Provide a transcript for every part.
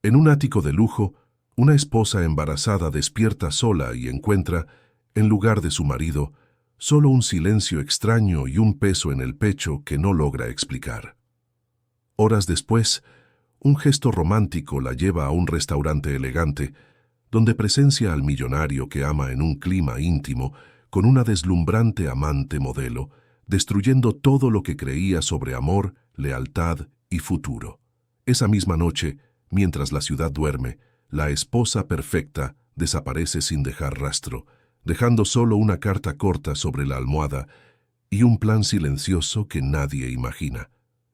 En un ático de lujo, una esposa embarazada despierta sola y encuentra, en lugar de su marido, solo un silencio extraño y un peso en el pecho que no logra explicar. Horas después, un gesto romántico la lleva a un restaurante elegante, donde presencia al millonario que ama en un clima íntimo con una deslumbrante amante modelo, destruyendo todo lo que creía sobre amor, lealtad y futuro. Esa misma noche, mientras la ciudad duerme, la esposa perfecta desaparece sin dejar rastro, dejando solo una carta corta sobre la almohada y un plan silencioso que nadie imagina.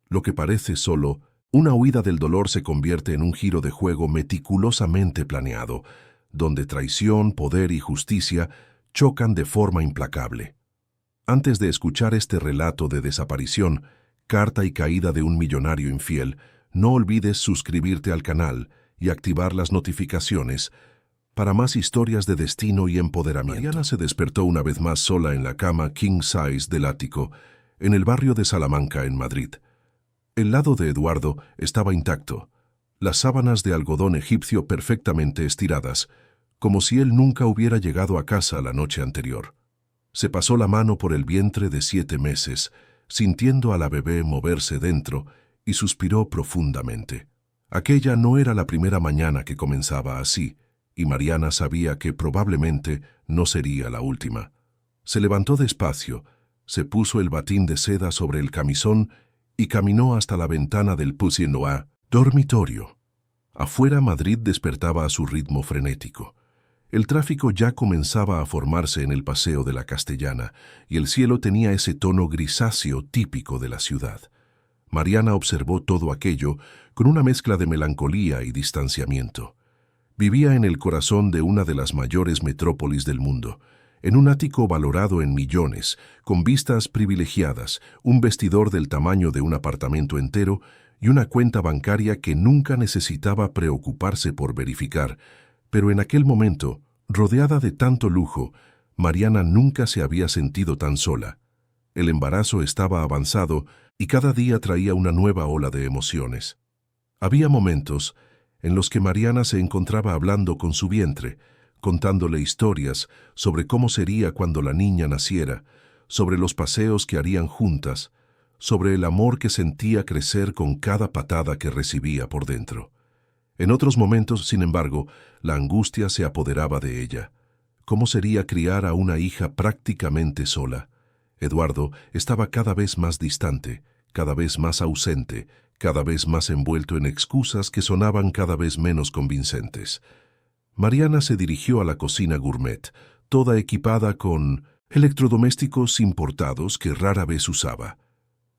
Lo que parece solo una huida del dolor se convierte en un giro de juego meticulosamente planeado, donde traición, poder y justicia chocan de forma implacable. Antes de escuchar este relato de desaparición, carta y caída de un millonario infiel, no olvides suscribirte al canal y activar las notificaciones para más historias de destino y empoderamiento. Mariana se despertó una vez más sola en la cama king size del ático, en el barrio de Salamanca, en Madrid. El lado de Eduardo estaba intacto, las sábanas de algodón egipcio perfectamente estiradas, como si él nunca hubiera llegado a casa la noche anterior. Se pasó la mano por el vientre de 7 meses, sintiendo a la bebé moverse dentro, y suspiró profundamente. Aquella no era la primera mañana que comenzaba así, y Mariana sabía que probablemente no sería la última. Se levantó despacio, se puso el batín de seda sobre el camisón y caminó hasta la ventana del Petit Noir dormitorio. Afuera Madrid despertaba a su ritmo frenético. El tráfico ya comenzaba a formarse en el Paseo de la Castellana y el cielo tenía ese tono grisáceo típico de la ciudad. Mariana observó todo aquello con una mezcla de melancolía y distanciamiento. Vivía en el corazón de una de las mayores metrópolis del mundo, en un ático valorado en millones, con vistas privilegiadas, un vestidor del tamaño de un apartamento entero y una cuenta bancaria que nunca necesitaba preocuparse por verificar. Pero en aquel momento, rodeada de tanto lujo, Mariana nunca se había sentido tan sola. El embarazo estaba avanzado y cada día traía una nueva ola de emociones. Había momentos en los que Mariana se encontraba hablando con su vientre, contándole historias sobre cómo sería cuando la niña naciera, sobre los paseos que harían juntas, sobre el amor que sentía crecer con cada patada que recibía por dentro. En otros momentos, sin embargo, la angustia se apoderaba de ella. ¿Cómo sería criar a una hija prácticamente sola? Eduardo estaba cada vez más distante, cada vez más ausente, cada vez más envuelto en excusas que sonaban cada vez menos convincentes. Mariana se dirigió a la cocina gourmet, toda equipada con electrodomésticos importados que rara vez usaba.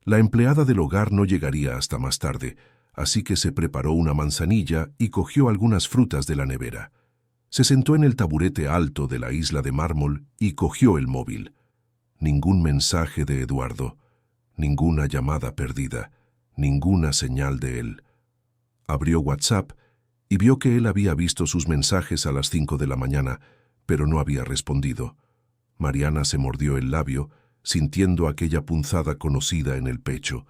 La empleada del hogar no llegaría hasta más tarde, así que se preparó una manzanilla y cogió algunas frutas de la nevera. Se sentó en el taburete alto de la isla de mármol y cogió el móvil. Ningún mensaje de Eduardo, ninguna llamada perdida, ninguna señal de él. Abrió WhatsApp y vio que él había visto sus mensajes a las 5 de la mañana, pero no había respondido. Mariana se mordió el labio, sintiendo aquella punzada conocida en el pecho,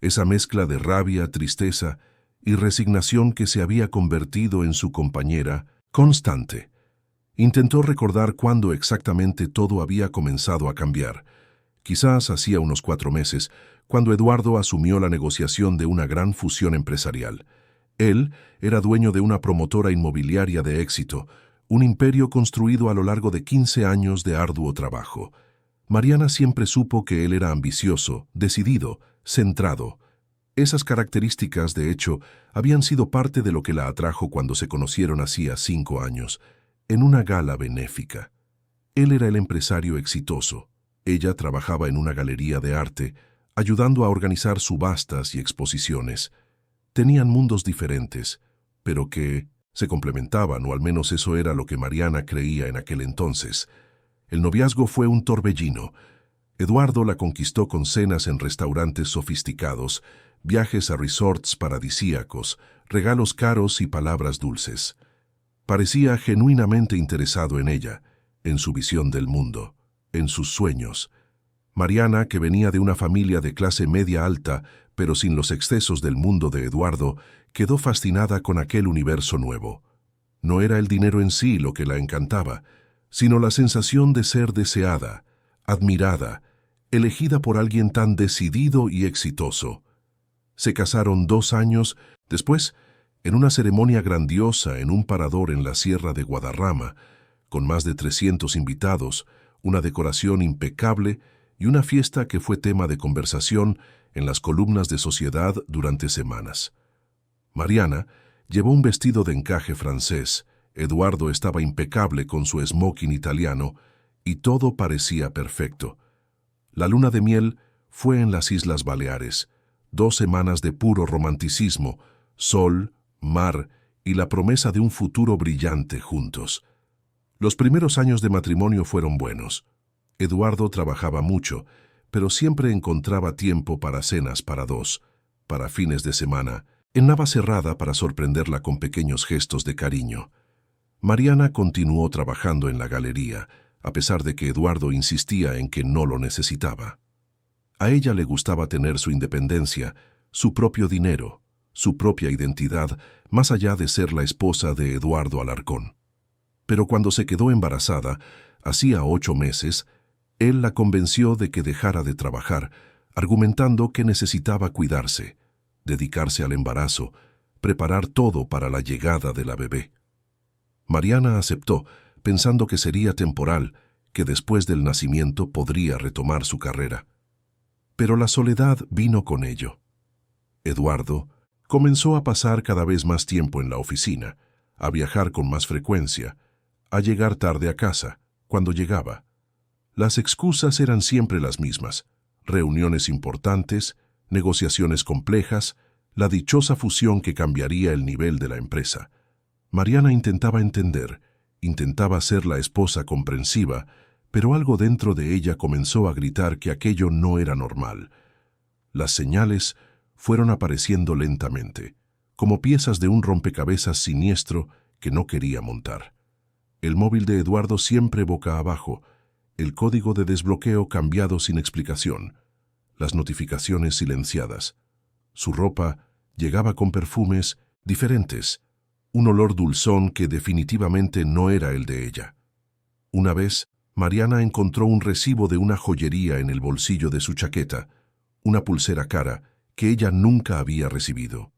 esa mezcla de rabia, tristeza y resignación que se había convertido en su compañera constante. Intentó recordar cuándo exactamente todo había comenzado a cambiar. Quizás hacía unos 4 meses, cuando Eduardo asumió la negociación de una gran fusión empresarial. Él era dueño de una promotora inmobiliaria de éxito, un imperio construido a lo largo de 15 años de arduo trabajo. Mariana siempre supo que él era ambicioso, decidido, centrado. Esas características, de hecho, habían sido parte de lo que la atrajo cuando se conocieron hacía 5 años, en una gala benéfica. Él era el empresario exitoso. Ella trabajaba en una galería de arte, ayudando a organizar subastas y exposiciones. Tenían mundos diferentes, pero que se complementaban, o al menos eso era lo que Mariana creía en aquel entonces. El noviazgo fue un torbellino. Eduardo la conquistó con cenas en restaurantes sofisticados, viajes a resorts paradisíacos, regalos caros y palabras dulces. Parecía genuinamente interesado en ella, en su visión del mundo, en sus sueños. Mariana, que venía de una familia de clase media alta, pero sin los excesos del mundo de Eduardo, quedó fascinada con aquel universo nuevo. No era el dinero en sí lo que la encantaba, sino la sensación de ser deseada, admirada, elegida por alguien tan decidido y exitoso. Se casaron 2 años después, en una ceremonia grandiosa en un parador en la Sierra de Guadarrama, con más de 300 invitados, una decoración impecable y una fiesta que fue tema de conversación en las columnas de Sociedad durante semanas. Mariana llevó un vestido de encaje francés, Eduardo estaba impecable con su smoking italiano y todo parecía perfecto. La luna de miel fue en las Islas Baleares, 2 semanas de puro romanticismo, sol, mar y la promesa de un futuro brillante juntos. Los primeros años de matrimonio fueron buenos. Eduardo trabajaba mucho, pero siempre encontraba tiempo para cenas para 2, para fines de semana, en Navacerrada para sorprenderla con pequeños gestos de cariño. Mariana continuó trabajando en la galería, a pesar de que Eduardo insistía en que no lo necesitaba. A ella le gustaba tener su independencia, su propio dinero, su propia identidad, más allá de ser la esposa de Eduardo Alarcón. Pero cuando se quedó embarazada, hacía 8 meses, él la convenció de que dejara de trabajar, argumentando que necesitaba cuidarse, dedicarse al embarazo, preparar todo para la llegada de la bebé. Mariana aceptó, pensando que sería temporal, que después del nacimiento podría retomar su carrera. Pero la soledad vino con ello. Eduardo comenzó a pasar cada vez más tiempo en la oficina, a viajar con más frecuencia, a llegar tarde a casa, cuando llegaba. Las excusas eran siempre las mismas: reuniones importantes, negociaciones complejas, la dichosa fusión que cambiaría el nivel de la empresa. Mariana intentaba entender, intentaba ser la esposa comprensiva, pero algo dentro de ella comenzó a gritar que aquello no era normal. Las señales fueron apareciendo lentamente, como piezas de un rompecabezas siniestro que no quería montar. El móvil de Eduardo siempre boca abajo, el código de desbloqueo cambiado sin explicación, las notificaciones silenciadas. Su ropa llegaba con perfumes diferentes, un olor dulzón que definitivamente no era el de ella. Una vez, Mariana encontró un recibo de una joyería en el bolsillo de su chaqueta, una pulsera cara que ella nunca había recibido.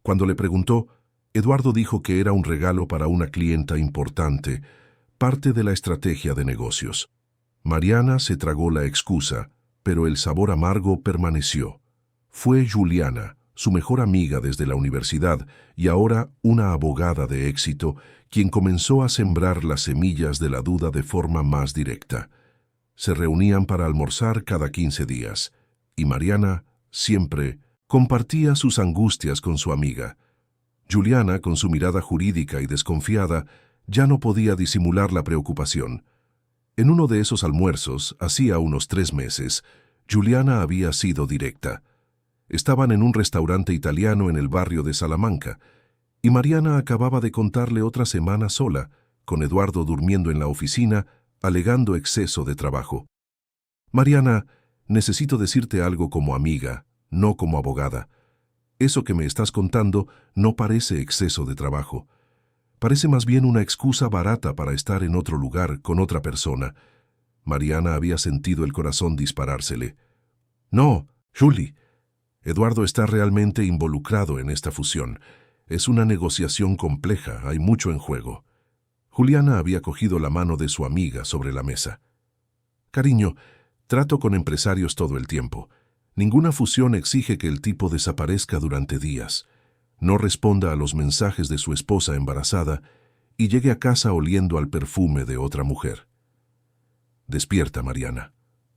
Cuando le preguntó, Eduardo dijo que era un regalo para una clienta importante, parte de la estrategia de negocios. Mariana se tragó la excusa, pero el sabor amargo permaneció. Fue Juliana, su mejor amiga desde la universidad y ahora una abogada de éxito, quien comenzó a sembrar las semillas de la duda de forma más directa. Se reunían para almorzar cada 15 días, y Mariana siempre compartía sus angustias con su amiga. Juliana, con su mirada jurídica y desconfiada, ya no podía disimular la preocupación. En uno de esos almuerzos, hacía unos 3 meses, Juliana había sido directa. Estaban en un restaurante italiano en el barrio de Salamanca, y Mariana acababa de contarle otra semana sola, con Eduardo durmiendo en la oficina, alegando exceso de trabajo. Mariana, necesito decirte algo como amiga, no como abogada. Eso que me estás contando no parece exceso de trabajo. Parece más bien una excusa barata para estar en otro lugar con otra persona. Mariana había sentido el corazón disparársele. No, Julie. Eduardo está realmente involucrado en esta fusión. Es una negociación compleja, hay mucho en juego. Juliana había cogido la mano de su amiga sobre la mesa. Cariño, trato con empresarios todo el tiempo. Ninguna fusión exige que el tipo desaparezca durante días, no responda a los mensajes de su esposa embarazada y llegue a casa oliendo al perfume de otra mujer. Despierta, Mariana.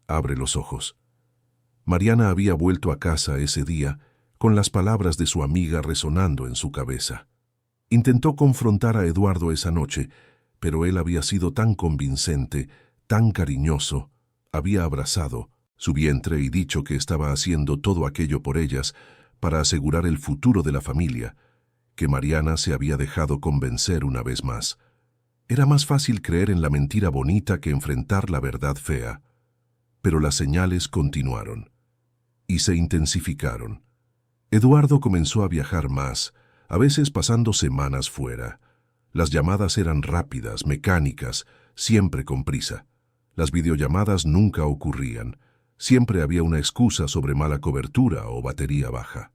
Abre los ojos. Mariana había vuelto a casa ese día con las palabras de su amiga resonando en su cabeza. Intentó confrontar a Eduardo esa noche, pero él había sido tan convincente, tan cariñoso, había abrazado su vientre y dicho que estaba haciendo todo aquello por ellas para asegurar el futuro de la familia, que Mariana se había dejado convencer una vez más. Era más fácil creer en la mentira bonita que enfrentar la verdad fea. Pero las señales continuaron y se intensificaron. Eduardo comenzó a viajar más, a veces pasando semanas fuera. Las llamadas eran rápidas, mecánicas, siempre con prisa. Las videollamadas nunca ocurrían. Siempre había una excusa sobre mala cobertura o batería baja.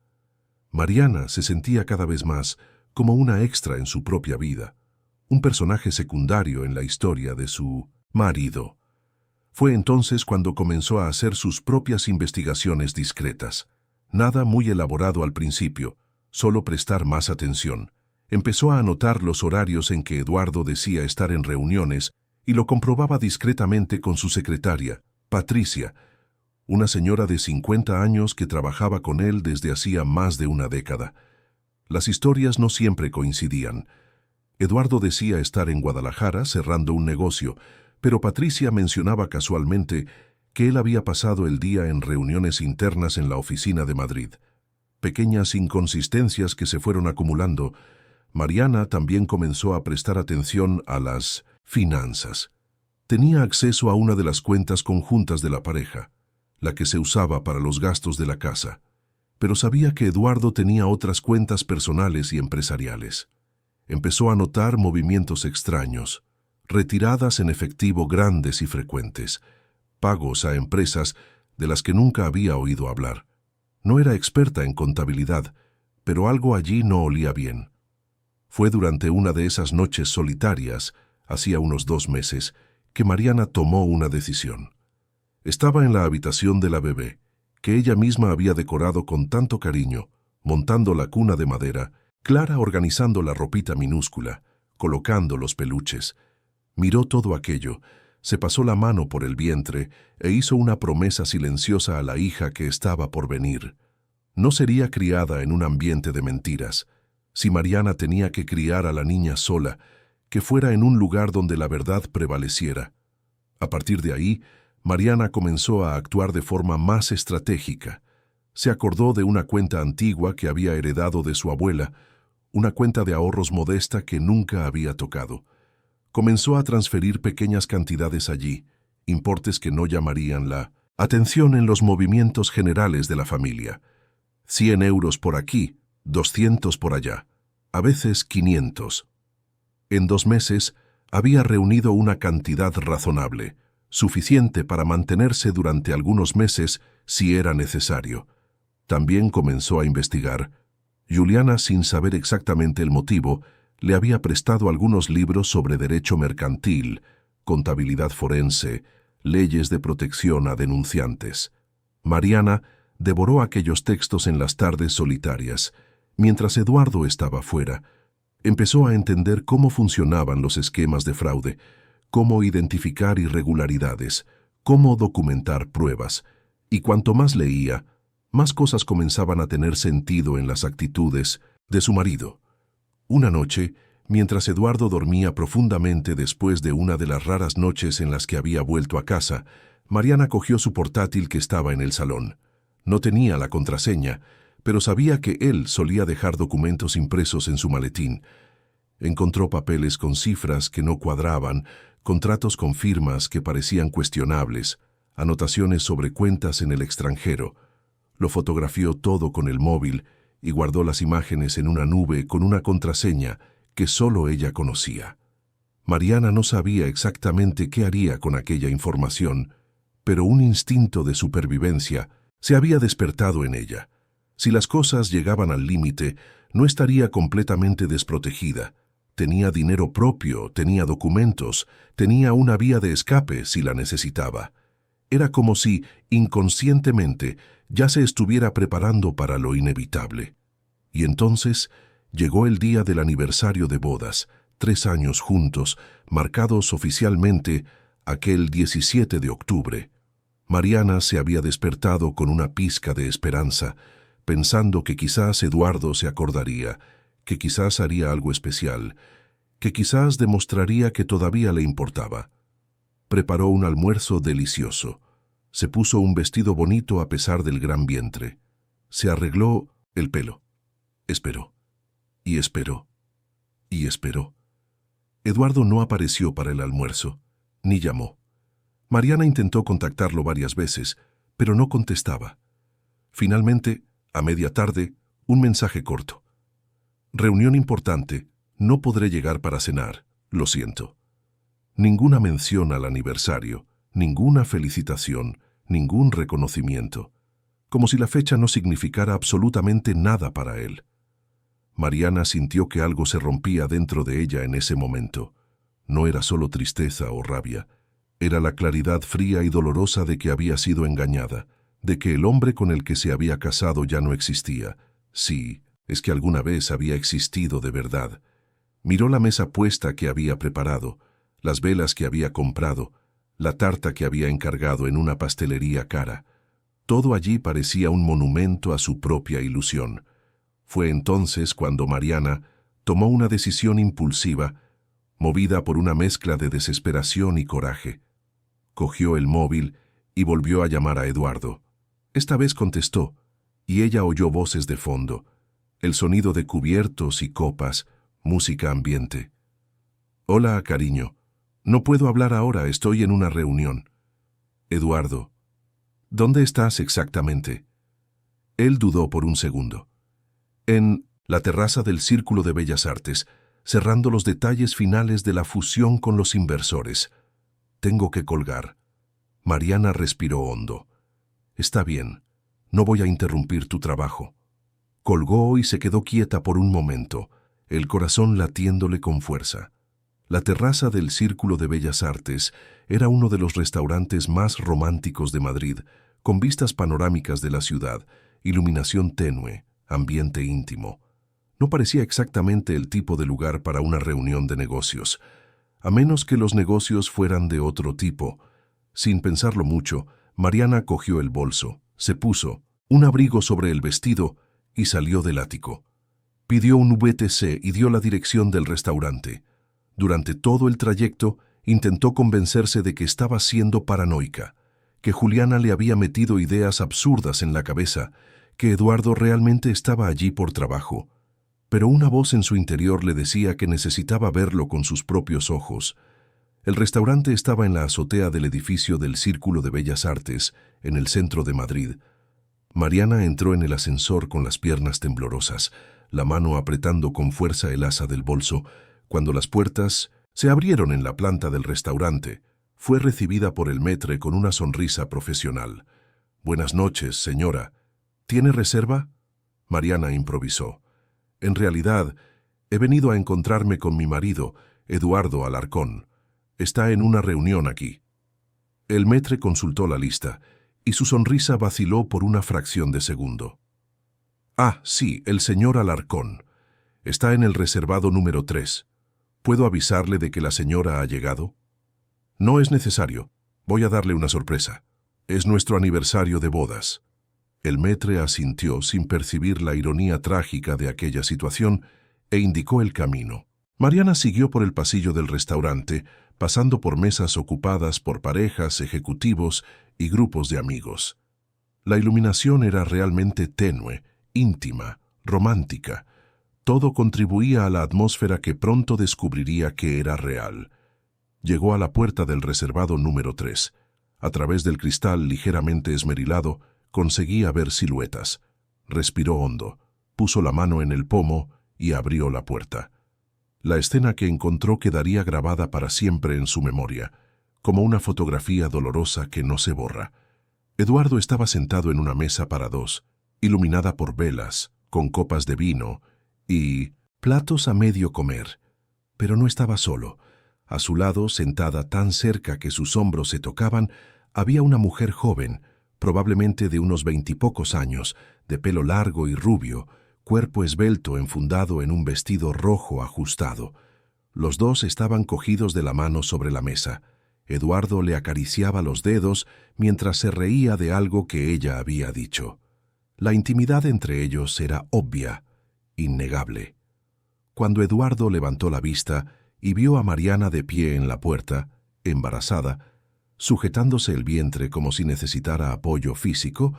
Mariana se sentía cada vez más como una extra en su propia vida, un personaje secundario en la historia de su marido. Fue entonces cuando comenzó a hacer sus propias investigaciones discretas. Nada muy elaborado al principio, solo prestar más atención. Empezó a anotar los horarios en que Eduardo decía estar en reuniones y lo comprobaba discretamente con su secretaria, Patricia, una señora de 50 años que trabajaba con él desde hacía más de una década. Las historias no siempre coincidían. Eduardo decía estar en Guadalajara cerrando un negocio, pero Patricia mencionaba casualmente que él había pasado el día en reuniones internas en la oficina de Madrid. Pequeñas inconsistencias que se fueron acumulando. Mariana también comenzó a prestar atención a las finanzas. Tenía acceso a una de las cuentas conjuntas de la pareja, la que se usaba para los gastos de la casa, pero sabía que Eduardo tenía otras cuentas personales y empresariales. Empezó a notar movimientos extraños, retiradas en efectivo grandes y frecuentes, pagos a empresas de las que nunca había oído hablar. No era experta en contabilidad, pero algo allí no olía bien. Fue durante una de esas noches solitarias, hacía unos 2 meses, que Mariana tomó una decisión. Estaba en la habitación de la bebé, que ella misma había decorado con tanto cariño, montando la cuna de madera, Clara organizando la ropita minúscula, colocando los peluches. Miró todo aquello, se pasó la mano por el vientre e hizo una promesa silenciosa a la hija que estaba por venir. No sería criada en un ambiente de mentiras. Si Mariana tenía que criar a la niña sola, que fuera en un lugar donde la verdad prevaleciera. A partir de ahí, Mariana comenzó a actuar de forma más estratégica. Se acordó de una cuenta antigua que había heredado de su abuela, una cuenta de ahorros modesta que nunca había tocado. Comenzó a transferir pequeñas cantidades allí, importes que no llamarían la atención en los movimientos generales de la familia. 100 euros por aquí, 200 por allá, a veces 500. En 2 meses había reunido una cantidad razonable, suficiente para mantenerse durante algunos meses si era necesario. También comenzó a investigar. Juliana, sin saber exactamente el motivo, le había prestado algunos libros sobre derecho mercantil, contabilidad forense, leyes de protección a denunciantes. Mariana devoró aquellos textos en las tardes solitarias, mientras Eduardo estaba fuera. Empezó a entender cómo funcionaban los esquemas de fraude, cómo identificar irregularidades, cómo documentar pruebas, y cuanto más leía, más cosas comenzaban a tener sentido en las actitudes de su marido. Una noche, mientras Eduardo dormía profundamente después de una de las raras noches en las que había vuelto a casa, Mariana cogió su portátil que estaba en el salón. No tenía la contraseña, pero sabía que él solía dejar documentos impresos en su maletín. Encontró papeles con cifras que no cuadraban, contratos con firmas que parecían cuestionables, anotaciones sobre cuentas en el extranjero. Lo fotografió todo con el móvil y guardó las imágenes en una nube con una contraseña que solo ella conocía. Mariana no sabía exactamente qué haría con aquella información, pero un instinto de supervivencia se había despertado en ella. Si las cosas llegaban al límite, no estaría completamente desprotegida. Tenía dinero propio, tenía documentos, tenía una vía de escape si la necesitaba. Era como si, inconscientemente, ya se estuviera preparando para lo inevitable. Y entonces llegó el día del aniversario de bodas, 3 años juntos, marcados oficialmente aquel 17 de octubre. Mariana se había despertado con una pizca de esperanza, pensando que quizás Eduardo se acordaría, que quizás haría algo especial, que quizás demostraría que todavía le importaba. Preparó un almuerzo delicioso. Se puso un vestido bonito a pesar del gran vientre. Se arregló el pelo. Esperó. Y esperó. Y esperó. Eduardo no apareció para el almuerzo, ni llamó. Mariana intentó contactarlo varias veces, pero no contestaba. Finalmente, a media tarde, un mensaje corto. Reunión importante. No podré llegar para cenar. Lo siento. Ninguna mención al aniversario, ninguna felicitación, ningún reconocimiento. Como si la fecha no significara absolutamente nada para él. Mariana sintió que algo se rompía dentro de ella en ese momento. No era solo tristeza o rabia. Era la claridad fría y dolorosa de que había sido engañada, de que el hombre con el que se había casado ya no existía. Sí, es que alguna vez había existido de verdad. Miró la mesa puesta que había preparado, las velas que había comprado, la tarta que había encargado en una pastelería cara. Todo allí parecía un monumento a su propia ilusión. Fue entonces cuando Mariana tomó una decisión impulsiva, movida por una mezcla de desesperación y coraje. Cogió el móvil y volvió a llamar a Eduardo. Esta vez contestó, y ella oyó voces de fondo, el sonido de cubiertos y copas, música ambiente. «Hola, cariño. No puedo hablar ahora, estoy en una reunión». «Eduardo, ¿dónde estás exactamente?» Él dudó por un segundo. «En la terraza del Círculo de Bellas Artes, cerrando los detalles finales de la fusión con los inversores. Tengo que colgar». Mariana respiró hondo. «Está bien, no voy a interrumpir tu trabajo». Colgó y se quedó quieta por un momento, el corazón latiéndole con fuerza. La terraza del Círculo de Bellas Artes era uno de los restaurantes más románticos de Madrid, con vistas panorámicas de la ciudad, iluminación tenue, ambiente íntimo. No parecía exactamente el tipo de lugar para una reunión de negocios, a menos que los negocios fueran de otro tipo. Sin pensarlo mucho, Mariana cogió el bolso, se puso un abrigo sobre el vestido y salió del ático. Pidió un VTC y dio la dirección del restaurante. Durante todo el trayecto, intentó convencerse de que estaba siendo paranoica, que Juliana le había metido ideas absurdas en la cabeza, que Eduardo realmente estaba allí por trabajo. Pero una voz en su interior le decía que necesitaba verlo con sus propios ojos. El restaurante estaba en la azotea del edificio del Círculo de Bellas Artes, en el centro de Madrid. Mariana entró en el ascensor con las piernas temblorosas, la mano apretando con fuerza el asa del bolso. Cuando las puertas se abrieron en la planta del restaurante, fue recibida por el maître con una sonrisa profesional. «Buenas noches, señora. ¿Tiene reserva?» Mariana improvisó. «En realidad, he venido a encontrarme con mi marido, Eduardo Alarcón. Está en una reunión aquí». El maître consultó la lista, y su sonrisa vaciló por una fracción de segundo. «Ah, sí, el señor Alarcón. Está en el reservado número 3. ¿Puedo avisarle de que la señora ha llegado?» «No es necesario. Voy a darle una sorpresa. Es nuestro aniversario de bodas». El maître asintió sin percibir la ironía trágica de aquella situación e indicó el camino. Mariana siguió por el pasillo del restaurante, pasando por mesas ocupadas por parejas, ejecutivos y grupos de amigos. La iluminación era realmente tenue, íntima, romántica. Todo contribuía a la atmósfera que pronto descubriría que era real. Llegó a la puerta del reservado número 3. A través del cristal ligeramente esmerilado, conseguía ver siluetas. Respiró hondo, puso la mano en el pomo y abrió la puerta. La escena que encontró quedaría grabada para siempre en su memoria, como una fotografía dolorosa que no se borra. Eduardo estaba sentado en una mesa para dos, iluminada por velas, con copas de vino y platos a medio comer. Pero no estaba solo. A su lado, sentada tan cerca que sus hombros se tocaban, había una mujer joven, probablemente de unos 20 y pocos años, de pelo largo y rubio, cuerpo esbelto enfundado en un vestido rojo ajustado. Los dos estaban cogidos de la mano sobre la mesa. Eduardo le acariciaba los dedos mientras se reía de algo que ella había dicho. La intimidad entre ellos era obvia, innegable. Cuando Eduardo levantó la vista y vio a Mariana de pie en la puerta, embarazada, sujetándose el vientre como si necesitara apoyo físico,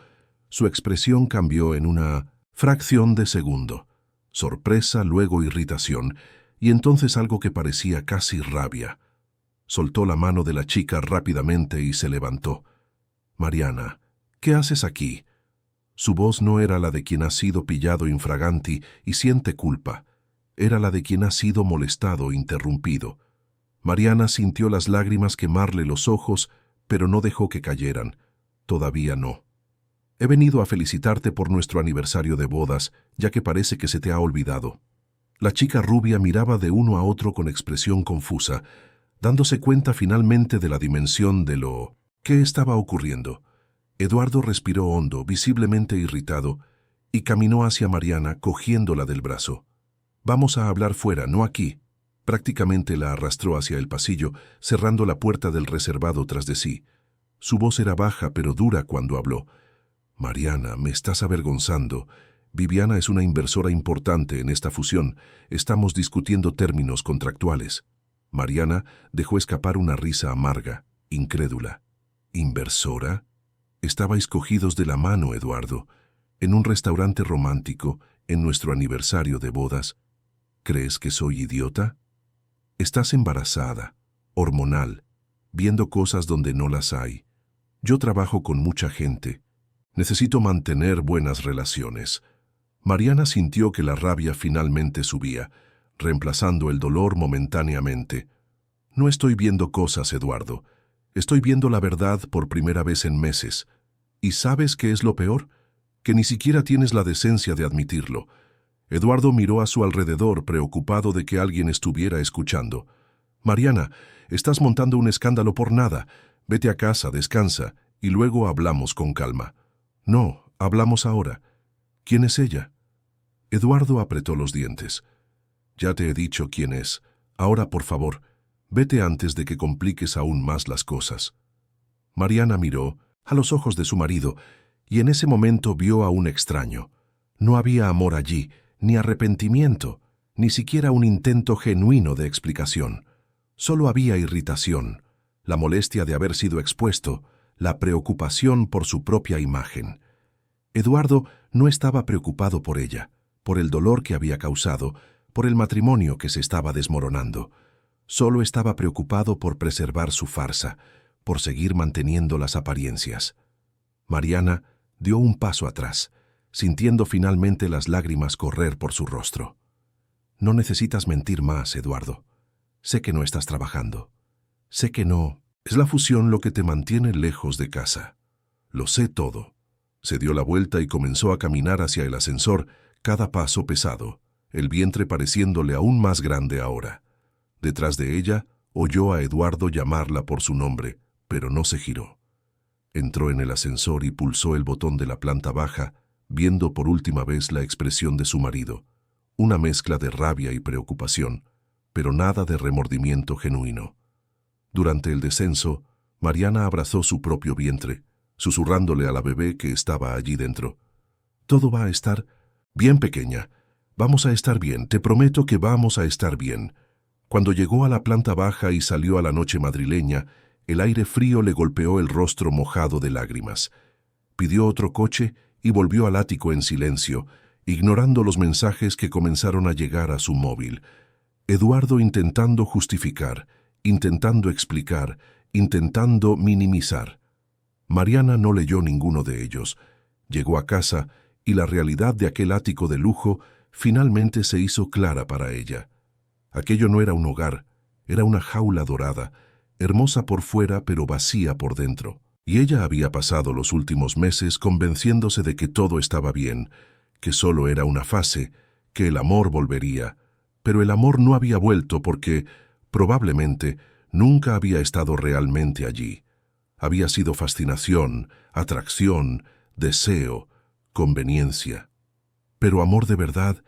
su expresión cambió en una fracción de segundo. Sorpresa, luego irritación, y entonces algo que parecía casi rabia. Soltó la mano de la chica rápidamente y se levantó. «Mariana, ¿qué haces aquí?» Su voz no era la de quien ha sido pillado infraganti y siente culpa. era la de quien ha sido molestado, interrumpido. Mariana sintió las lágrimas quemarle los ojos, pero no dejó que cayeran. Todavía no. He venido a felicitarte por nuestro aniversario de bodas, ya que parece que se te ha olvidado. La chica rubia miraba de uno a otro con expresión confusa, dándose cuenta finalmente de la dimensión de lo que estaba ocurriendo. Eduardo respiró hondo, visiblemente irritado, y caminó hacia Mariana, cogiéndola del brazo. «Vamos a hablar fuera, no aquí». Prácticamente la arrastró hacia el pasillo, cerrando la puerta del reservado tras de sí. Su voz era baja pero dura cuando habló. «Mariana, me estás avergonzando. Viviana es una inversora importante en esta fusión. Estamos discutiendo términos contractuales». Mariana dejó escapar una risa amarga, incrédula. «¿Inversora?» Estabais cogidos de la mano, Eduardo, en un restaurante romántico, en nuestro aniversario de bodas. ¿Crees que soy idiota? Estás embarazada, hormonal, viendo cosas donde no las hay. Yo trabajo con mucha gente. Necesito mantener buenas relaciones. Mariana sintió que la rabia finalmente subía, reemplazando el dolor momentáneamente. No estoy viendo cosas, Eduardo. Estoy viendo la verdad por primera vez en meses. ¿Y sabes qué es lo peor? Que ni siquiera tienes la decencia de admitirlo. Eduardo miró a su alrededor, preocupado de que alguien estuviera escuchando. Mariana, estás montando un escándalo por nada. Vete a casa, descansa, y luego hablamos con calma. No, hablamos ahora. ¿Quién es ella? Eduardo apretó los dientes. Ya te he dicho quién es. Ahora, por favor, vete antes de que compliques aún más las cosas. Mariana miró a los ojos de su marido, y en ese momento vio a un extraño. No había amor allí, ni arrepentimiento, ni siquiera un intento genuino de explicación. Solo había irritación, la molestia de haber sido expuesto, la preocupación por su propia imagen. Eduardo no estaba preocupado por ella, por el dolor que había causado, por el matrimonio que se estaba desmoronando. Solo estaba preocupado por preservar su farsa, por seguir manteniendo las apariencias. Mariana dio un paso atrás, sintiendo finalmente las lágrimas correr por su rostro. No necesitas mentir más, Eduardo. Sé que no estás trabajando. Sé que no. Es la fusión lo que te mantiene lejos de casa. Lo sé todo. Se dio la vuelta y comenzó a caminar hacia el ascensor, cada paso pesado, el vientre pareciéndole aún más grande ahora. Detrás de ella, oyó a Eduardo llamarla por su nombre, pero no se giró. Entró en el ascensor y pulsó el botón de la planta baja, viendo por última vez la expresión de su marido, una mezcla de rabia y preocupación, pero nada de remordimiento genuino. Durante el descenso, Mariana abrazó su propio vientre, susurrándole a la bebé que estaba allí dentro. «Todo va a estar bien, pequeña. Vamos a estar bien, te prometo que vamos a estar bien». Cuando llegó a la planta baja y salió a la noche madrileña, el aire frío le golpeó el rostro mojado de lágrimas. Pidió otro coche y volvió al ático en silencio, ignorando los mensajes que comenzaron a llegar a su móvil. Eduardo intentando justificar, intentando explicar, intentando minimizar. Mariana no leyó ninguno de ellos. Llegó a casa y la realidad de aquel ático de lujo finalmente se hizo clara para ella. Aquello no era un hogar, era una jaula dorada, hermosa por fuera pero vacía por dentro. Y ella había pasado los últimos meses convenciéndose de que todo estaba bien, que solo era una fase, que el amor volvería. Pero el amor no había vuelto porque, probablemente, nunca había estado realmente allí. Había sido fascinación, atracción, deseo, conveniencia. Pero amor de verdad,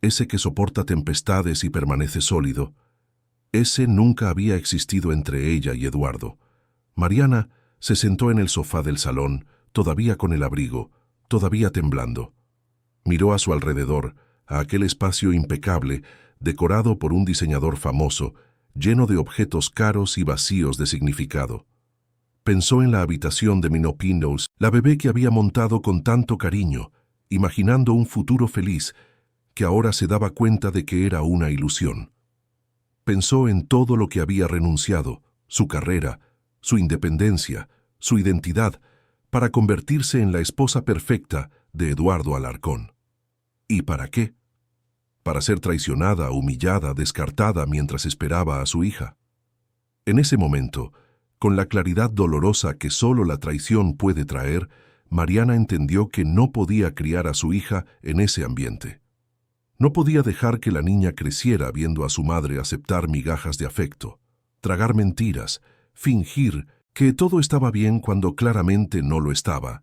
ese que soporta tempestades y permanece sólido, ese nunca había existido entre ella y Eduardo. Mariana se sentó en el sofá del salón, todavía con el abrigo, todavía temblando. Miró a su alrededor, a aquel espacio impecable, decorado por un diseñador famoso, lleno de objetos caros y vacíos de significado. Pensó en la habitación de Minot Pindos, la bebé que había montado con tanto cariño, imaginando un futuro feliz, que ahora se daba cuenta de que era una ilusión. Pensó en todo lo que había renunciado, su carrera, su independencia, su identidad, para convertirse en la esposa perfecta de Eduardo Alarcón. ¿Y para qué? para ser traicionada, humillada, descartada mientras esperaba a su hija. En ese momento, con la claridad dolorosa que solo la traición puede traer, Mariana entendió que no podía criar a su hija en ese ambiente. No podía dejar que la niña creciera viendo a su madre aceptar migajas de afecto, tragar mentiras, fingir que todo estaba bien cuando claramente no lo estaba.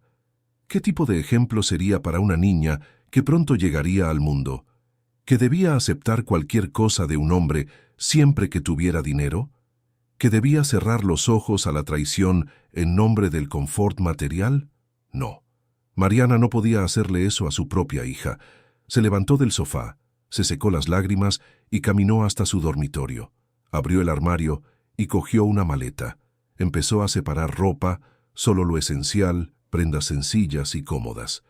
¿Qué tipo de ejemplo sería para una niña que pronto llegaría al mundo, que debía aceptar cualquier cosa de un hombre siempre que tuviera dinero? ¿Que debía cerrar los ojos a la traición en nombre del confort material? No. Mariana no podía hacerle eso a su propia hija. Se levantó del sofá, se secó las lágrimas y caminó hasta su dormitorio. Abrió el armario y cogió una maleta. Empezó a separar ropa, solo lo esencial, prendas sencillas y cómodas.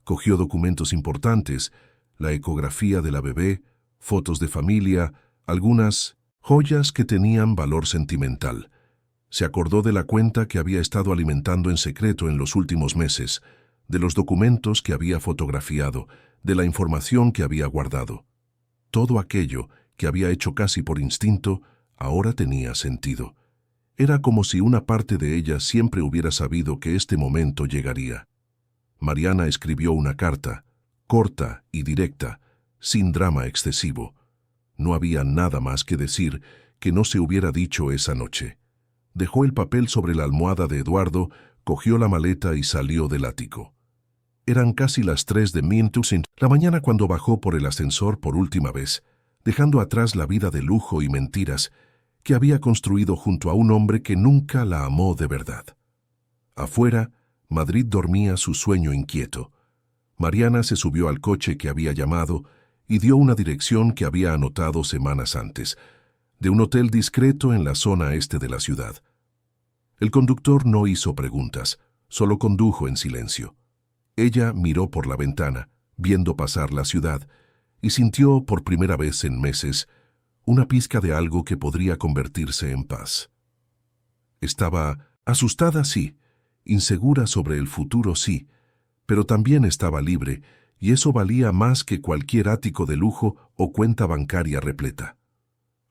Cogió documentos importantes, la ecografía de la bebé, fotos de familia, algunas joyas que tenían valor sentimental. Se acordó de la cuenta que había estado alimentando en secreto en los últimos meses, de los documentos que había fotografiado, de la información que había guardado. Todo aquello que había hecho casi por instinto, ahora tenía sentido. Era como si una parte de ella siempre hubiera sabido que este momento llegaría. Mariana escribió una carta, corta y directa, sin drama excesivo. No había nada más que decir que no se hubiera dicho esa noche. Dejó el papel sobre la almohada de Eduardo, cogió la maleta y salió del ático. Eran casi las 3 de la mañana cuando bajó por el ascensor por última vez, dejando atrás la vida de lujo y mentiras que había construido junto a un hombre que nunca la amó de verdad. Afuera, Madrid dormía su sueño inquieto. Mariana se subió al coche que había llamado y dio una dirección que había anotado semanas antes, de un hotel discreto en la zona este de la ciudad. El conductor no hizo preguntas, solo condujo en silencio. Ella miró por la ventana, viendo pasar la ciudad, y sintió por primera vez en meses una pizca de algo que podría convertirse en paz. Estaba asustada, sí, insegura sobre el futuro, sí, pero también estaba libre, y eso valía más que cualquier ático de lujo o cuenta bancaria repleta.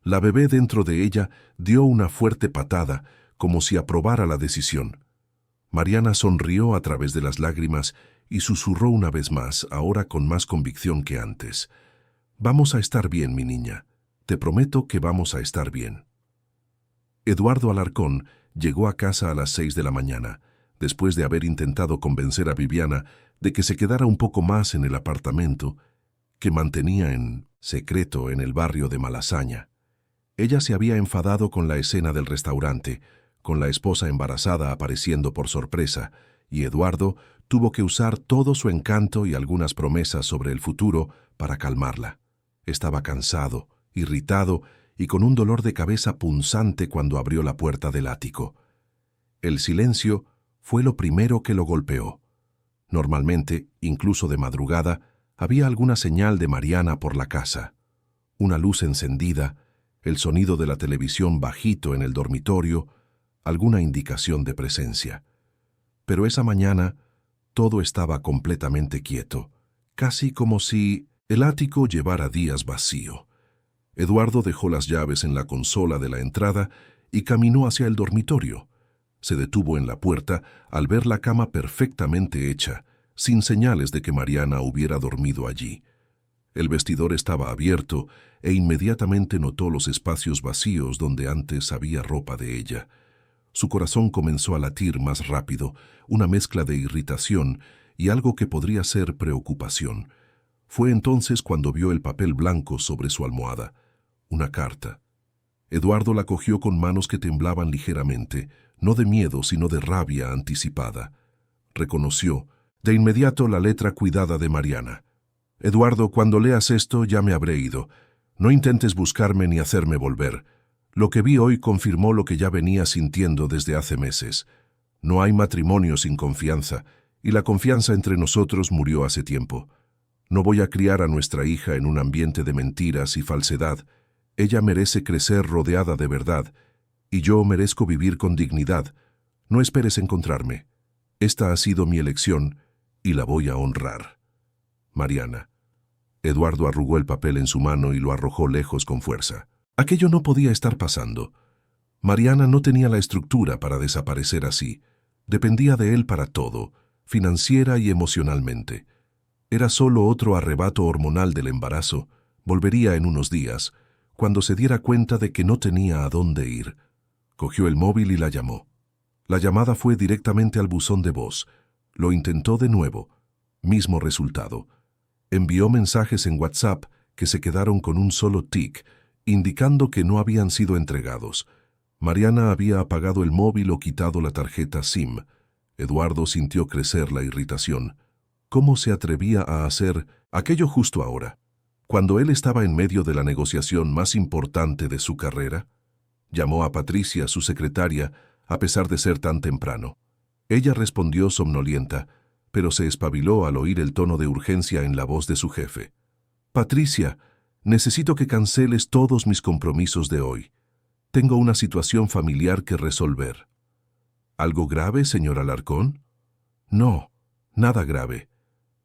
La bebé dentro de ella dio una fuerte patada, como si aprobara la decisión. Mariana sonrió a través de las lágrimas y susurró una vez más, ahora con más convicción que antes. «Vamos a estar bien, mi niña. Te prometo que vamos a estar bien». Eduardo Alarcón llegó a casa a las 6 de la mañana, después de haber intentado convencer a Viviana de que se quedara un poco más en el apartamento que mantenía en secreto en el barrio de Malasaña. Ella se había enfadado con la escena del restaurante, con la esposa embarazada apareciendo por sorpresa, y Eduardo tuvo que usar todo su encanto y algunas promesas sobre el futuro para calmarla. Estaba cansado, irritado y con un dolor de cabeza punzante cuando abrió la puerta del ático. El silencio fue lo primero que lo golpeó. Normalmente, incluso de madrugada, había alguna señal de Mariana por la casa. Una luz encendida, el sonido de la televisión bajito en el dormitorio, alguna indicación de presencia. Pero esa mañana todo estaba completamente quieto, casi como si el ático llevara días vacío. Eduardo dejó las llaves en la consola de la entrada y caminó hacia el dormitorio. Se detuvo en la puerta al ver la cama perfectamente hecha, sin señales de que Mariana hubiera dormido allí. El vestidor estaba abierto e inmediatamente notó los espacios vacíos donde antes había ropa de ella. Su corazón comenzó a latir más rápido, una mezcla de irritación y algo que podría ser preocupación. Fue entonces cuando vio el papel blanco sobre su almohada, una carta. Eduardo la cogió con manos que temblaban ligeramente, no de miedo sino de rabia anticipada. Reconoció de inmediato la letra cuidada de Mariana. «Eduardo, cuando leas esto ya me habré ido. No intentes buscarme ni hacerme volver. Lo que vi hoy confirmó lo que ya venía sintiendo desde hace meses. No hay matrimonio sin confianza, y la confianza entre nosotros murió hace tiempo. No voy a criar a nuestra hija en un ambiente de mentiras y falsedad. Ella merece crecer rodeada de verdad, y yo merezco vivir con dignidad. No esperes encontrarme. Esta ha sido mi elección, y la voy a honrar. Mariana». Eduardo arrugó el papel en su mano y lo arrojó lejos con fuerza. Aquello no podía estar pasando. Mariana no tenía la estructura para desaparecer así. Dependía de él para todo, financiera y emocionalmente. Era solo otro arrebato hormonal del embarazo. Volvería en unos días, cuando se diera cuenta de que no tenía a dónde ir. Cogió el móvil y la llamó. La llamada fue directamente al buzón de voz. Lo intentó de nuevo. Mismo resultado. Envió mensajes en WhatsApp que se quedaron con un solo tic, indicando que no habían sido entregados. Mariana había apagado el móvil o quitado la tarjeta SIM. Eduardo sintió crecer la irritación. ¿Cómo se atrevía a hacer aquello justo ahora, cuando él estaba en medio de la negociación más importante de su carrera? Llamó a Patricia, su secretaria, a pesar de ser tan temprano. Ella respondió somnolienta, pero se espabiló al oír el tono de urgencia en la voz de su jefe. «Patricia, necesito que canceles todos mis compromisos de hoy. Tengo una situación familiar que resolver». «¿Algo grave, señor Alarcón?» «No, nada grave.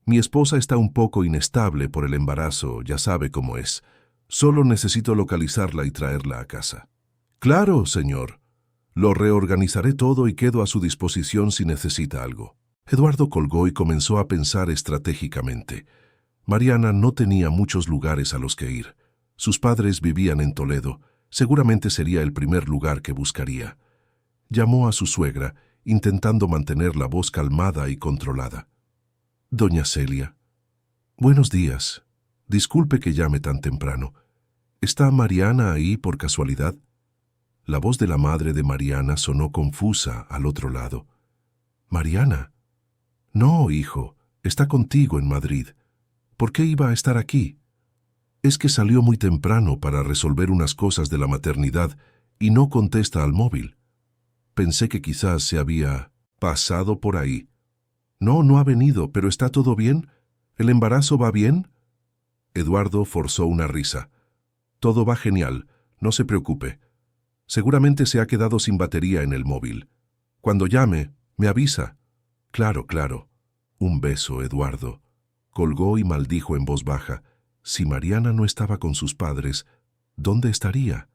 Mi esposa está un poco inestable por el embarazo, ya sabe cómo es. Solo necesito localizarla y traerla a casa». «Claro, señor. Lo reorganizaré todo y quedo a su disposición si necesita algo». Eduardo colgó y comenzó a pensar estratégicamente. Mariana no tenía muchos lugares a los que ir. Sus padres vivían en Toledo. Seguramente sería el primer lugar que buscaría. Llamó a su suegra, intentando mantener la voz calmada y controlada. «Doña Celia». «Buenos días. Disculpe que llame tan temprano. ¿Está Mariana ahí por casualidad?» La voz de la madre de Mariana sonó confusa al otro lado. «¿Mariana?» «No, hijo, está contigo en Madrid. ¿Por qué iba a estar aquí?» «Es que salió muy temprano para resolver unas cosas de la maternidad y no contesta al móvil. Pensé que quizás se había pasado por ahí». «No, no ha venido, pero ¿está todo bien? ¿El embarazo va bien?» Eduardo forzó una risa. «Todo va genial, no se preocupe. Seguramente se ha quedado sin batería en el móvil. Cuando llame, me avisa». «Claro, claro». «Un beso, Eduardo». Colgó y maldijo en voz baja. Si Mariana no estaba con sus padres, ¿dónde estaría?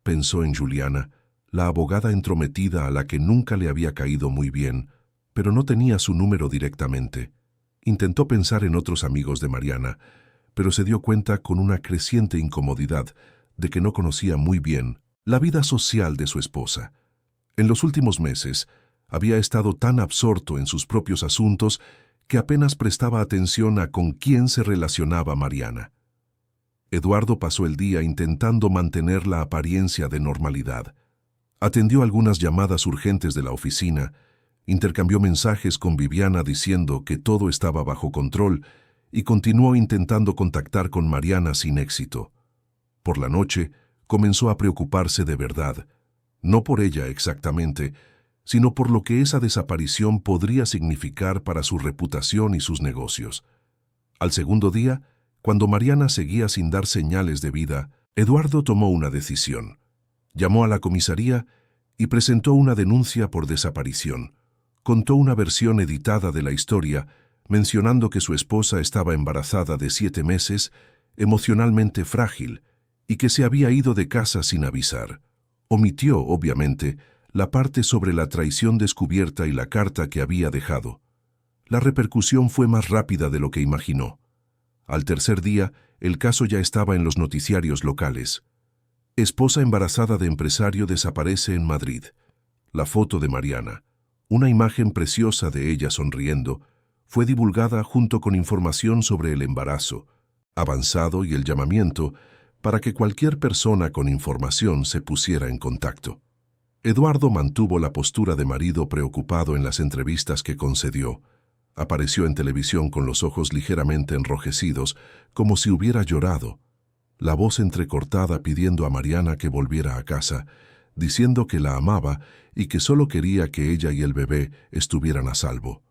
Pensó en Juliana, la abogada entrometida a la que nunca le había caído muy bien, pero no tenía su número directamente. Intentó pensar en otros amigos de Mariana, pero se dio cuenta con una creciente incomodidad de que no conocía muy bien la vida social de su esposa. En los últimos meses, había estado tan absorto en sus propios asuntos que apenas prestaba atención a con quién se relacionaba Mariana. Eduardo pasó el día intentando mantener la apariencia de normalidad. Atendió algunas llamadas urgentes de la oficina, intercambió mensajes con Viviana diciendo que todo estaba bajo control y continuó intentando contactar con Mariana sin éxito. Por la noche, comenzó a preocuparse de verdad, no por ella exactamente, sino por lo que esa desaparición podría significar para su reputación y sus negocios. Al segundo día, cuando Mariana seguía sin dar señales de vida, Eduardo tomó una decisión. Llamó a la comisaría y presentó una denuncia por desaparición. Contó una versión editada de la historia, mencionando que su esposa estaba embarazada de 7 meses, emocionalmente frágil, y que se había ido de casa sin avisar. Omitió, obviamente, la parte sobre la traición descubierta y la carta que había dejado. La repercusión fue más rápida de lo que imaginó. Al tercer día, el caso ya estaba en los noticiarios locales. Esposa embarazada de empresario desaparece en Madrid. La foto de Mariana, una imagen preciosa de ella sonriendo, fue divulgada junto con información sobre el embarazo avanzado y el llamamiento para que cualquier persona con información se pusiera en contacto. Eduardo mantuvo la postura de marido preocupado en las entrevistas que concedió. Apareció en televisión con los ojos ligeramente enrojecidos, como si hubiera llorado. La voz entrecortada pidiendo a Mariana que volviera a casa, diciendo que la amaba y que solo quería que ella y el bebé estuvieran a salvo.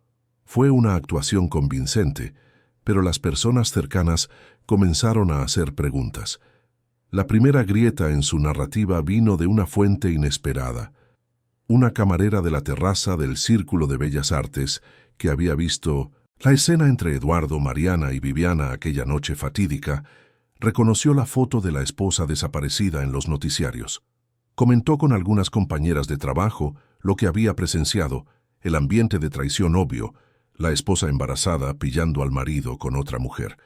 Fue una actuación convincente, pero las personas cercanas comenzaron a hacer preguntas. La primera grieta en su narrativa vino de una fuente inesperada. Una camarera de la terraza del Círculo de Bellas Artes, que había visto La escena entre Eduardo, Mariana y Viviana aquella noche fatídica reconoció la foto de la esposa desaparecida en los noticiarios. Comentó con algunas compañeras de trabajo lo que había presenciado, el ambiente de traición obvio, la esposa embarazada pillando al marido con otra mujer.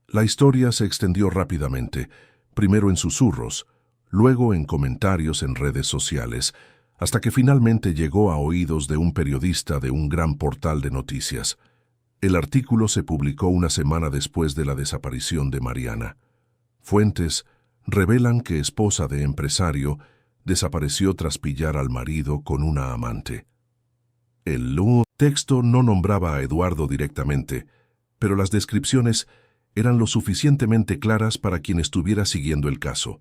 La historia se extendió rápidamente, primero en susurros, luego en comentarios en redes sociales, hasta que finalmente llegó a oídos de un periodista de un gran portal de noticias. El artículo se publicó una semana después de la desaparición de Mariana. Fuentes revelan que esposa de empresario desapareció tras pillar al marido con una amante. El texto no nombraba a Eduardo directamente, pero las descripciones eran lo suficientemente claras para quien estuviera siguiendo el caso.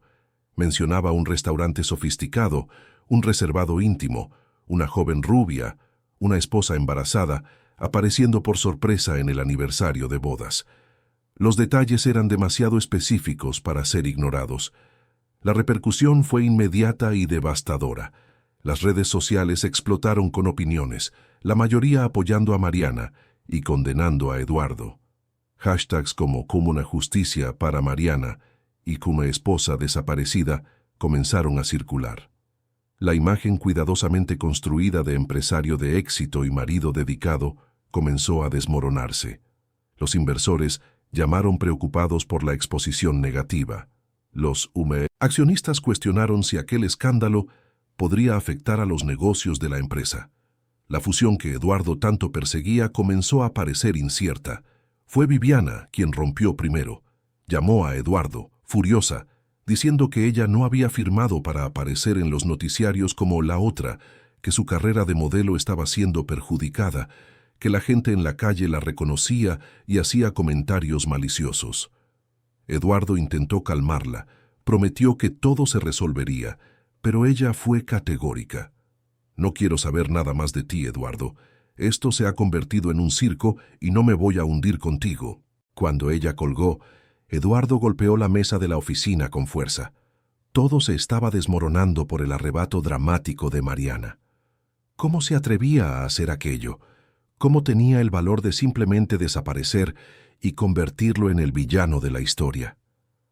Mencionaba un restaurante sofisticado, un reservado íntimo, una joven rubia, una esposa embarazada, apareciendo por sorpresa en el aniversario de bodas. Los detalles eran demasiado específicos para ser ignorados. La repercusión fue inmediata y devastadora. Las redes sociales explotaron con opiniones, la mayoría apoyando a Mariana y condenando a Eduardo. Hashtags como una justicia para Mariana y como esposa desaparecida comenzaron a circular. La imagen cuidadosamente construida de empresario de éxito y marido dedicado comenzó a desmoronarse. Los inversores llamaron preocupados por la exposición negativa. Los accionistas cuestionaron si aquel escándalo podría afectar a los negocios de la empresa. La fusión que Eduardo tanto perseguía comenzó a parecer incierta. Fue Viviana quien rompió primero. Llamó a Eduardo, furiosa, diciendo que ella no había firmado para aparecer en los noticiarios como la otra, que su carrera de modelo estaba siendo perjudicada, que la gente en la calle la reconocía y hacía comentarios maliciosos. Eduardo intentó calmarla, prometió que todo se resolvería, pero ella fue categórica. No quiero saber nada más de ti, Eduardo. Esto se ha convertido en un circo y no me voy a hundir contigo. Cuando ella colgó, Eduardo golpeó la mesa de la oficina con fuerza. Todo se estaba desmoronando por el arrebato dramático de Mariana. ¿Cómo se atrevía a hacer aquello? ¿Cómo tenía el valor de simplemente desaparecer y convertirlo en el villano de la historia?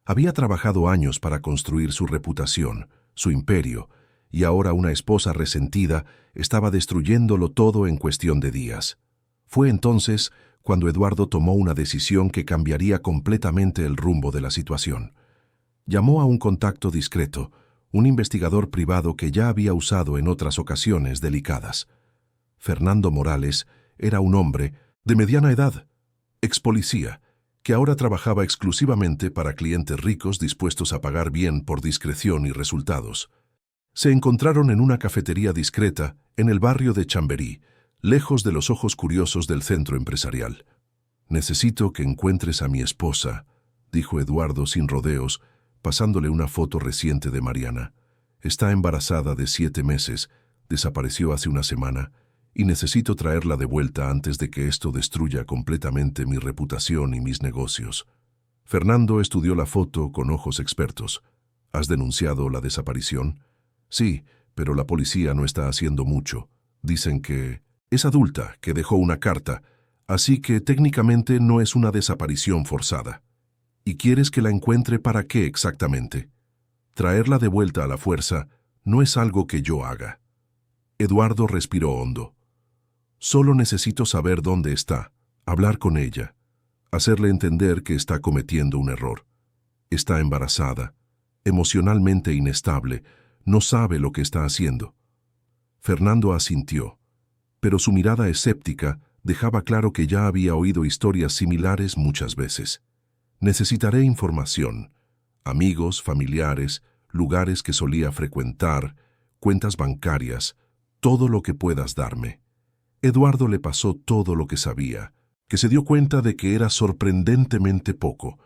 Había trabajado años para construir su reputación, su imperio, y ahora una esposa resentida estaba destruyéndolo todo en cuestión de días. Fue entonces cuando Eduardo tomó una decisión que cambiaría completamente el rumbo de la situación. Llamó a un contacto discreto, un investigador privado que ya había usado en otras ocasiones delicadas. Fernando Morales era un hombre de mediana edad, ex policía, que ahora trabajaba exclusivamente para clientes ricos dispuestos a pagar bien por discreción y resultados. Se encontraron en una cafetería discreta en el barrio de Chamberí, lejos de los ojos curiosos del centro empresarial. «Necesito que encuentres a mi esposa», dijo Eduardo sin rodeos, pasándole una foto reciente de Mariana. «Está embarazada de 7 meses, desapareció hace una semana, y necesito traerla de vuelta antes de que esto destruya completamente mi reputación y mis negocios». Fernando estudió la foto con ojos expertos. «¿Has denunciado la desaparición?» «Sí, pero la policía no está haciendo mucho. Dicen que es adulta, que dejó una carta, así que técnicamente no es una desaparición forzada». «¿Y quieres que la encuentre para qué exactamente?» «Traerla de vuelta a la fuerza no es algo que yo haga». Eduardo respiró hondo. «Solo necesito saber dónde está, hablar con ella, hacerle entender que está cometiendo un error. Está embarazada, emocionalmente inestable, no sabe lo que está haciendo». Fernando asintió, pero su mirada escéptica dejaba claro que ya había oído historias similares muchas veces. «Necesitaré información, amigos, familiares, lugares que solía frecuentar, cuentas bancarias, todo lo que puedas darme». Eduardo le pasó todo lo que sabía, que se dio cuenta de que era sorprendentemente poco.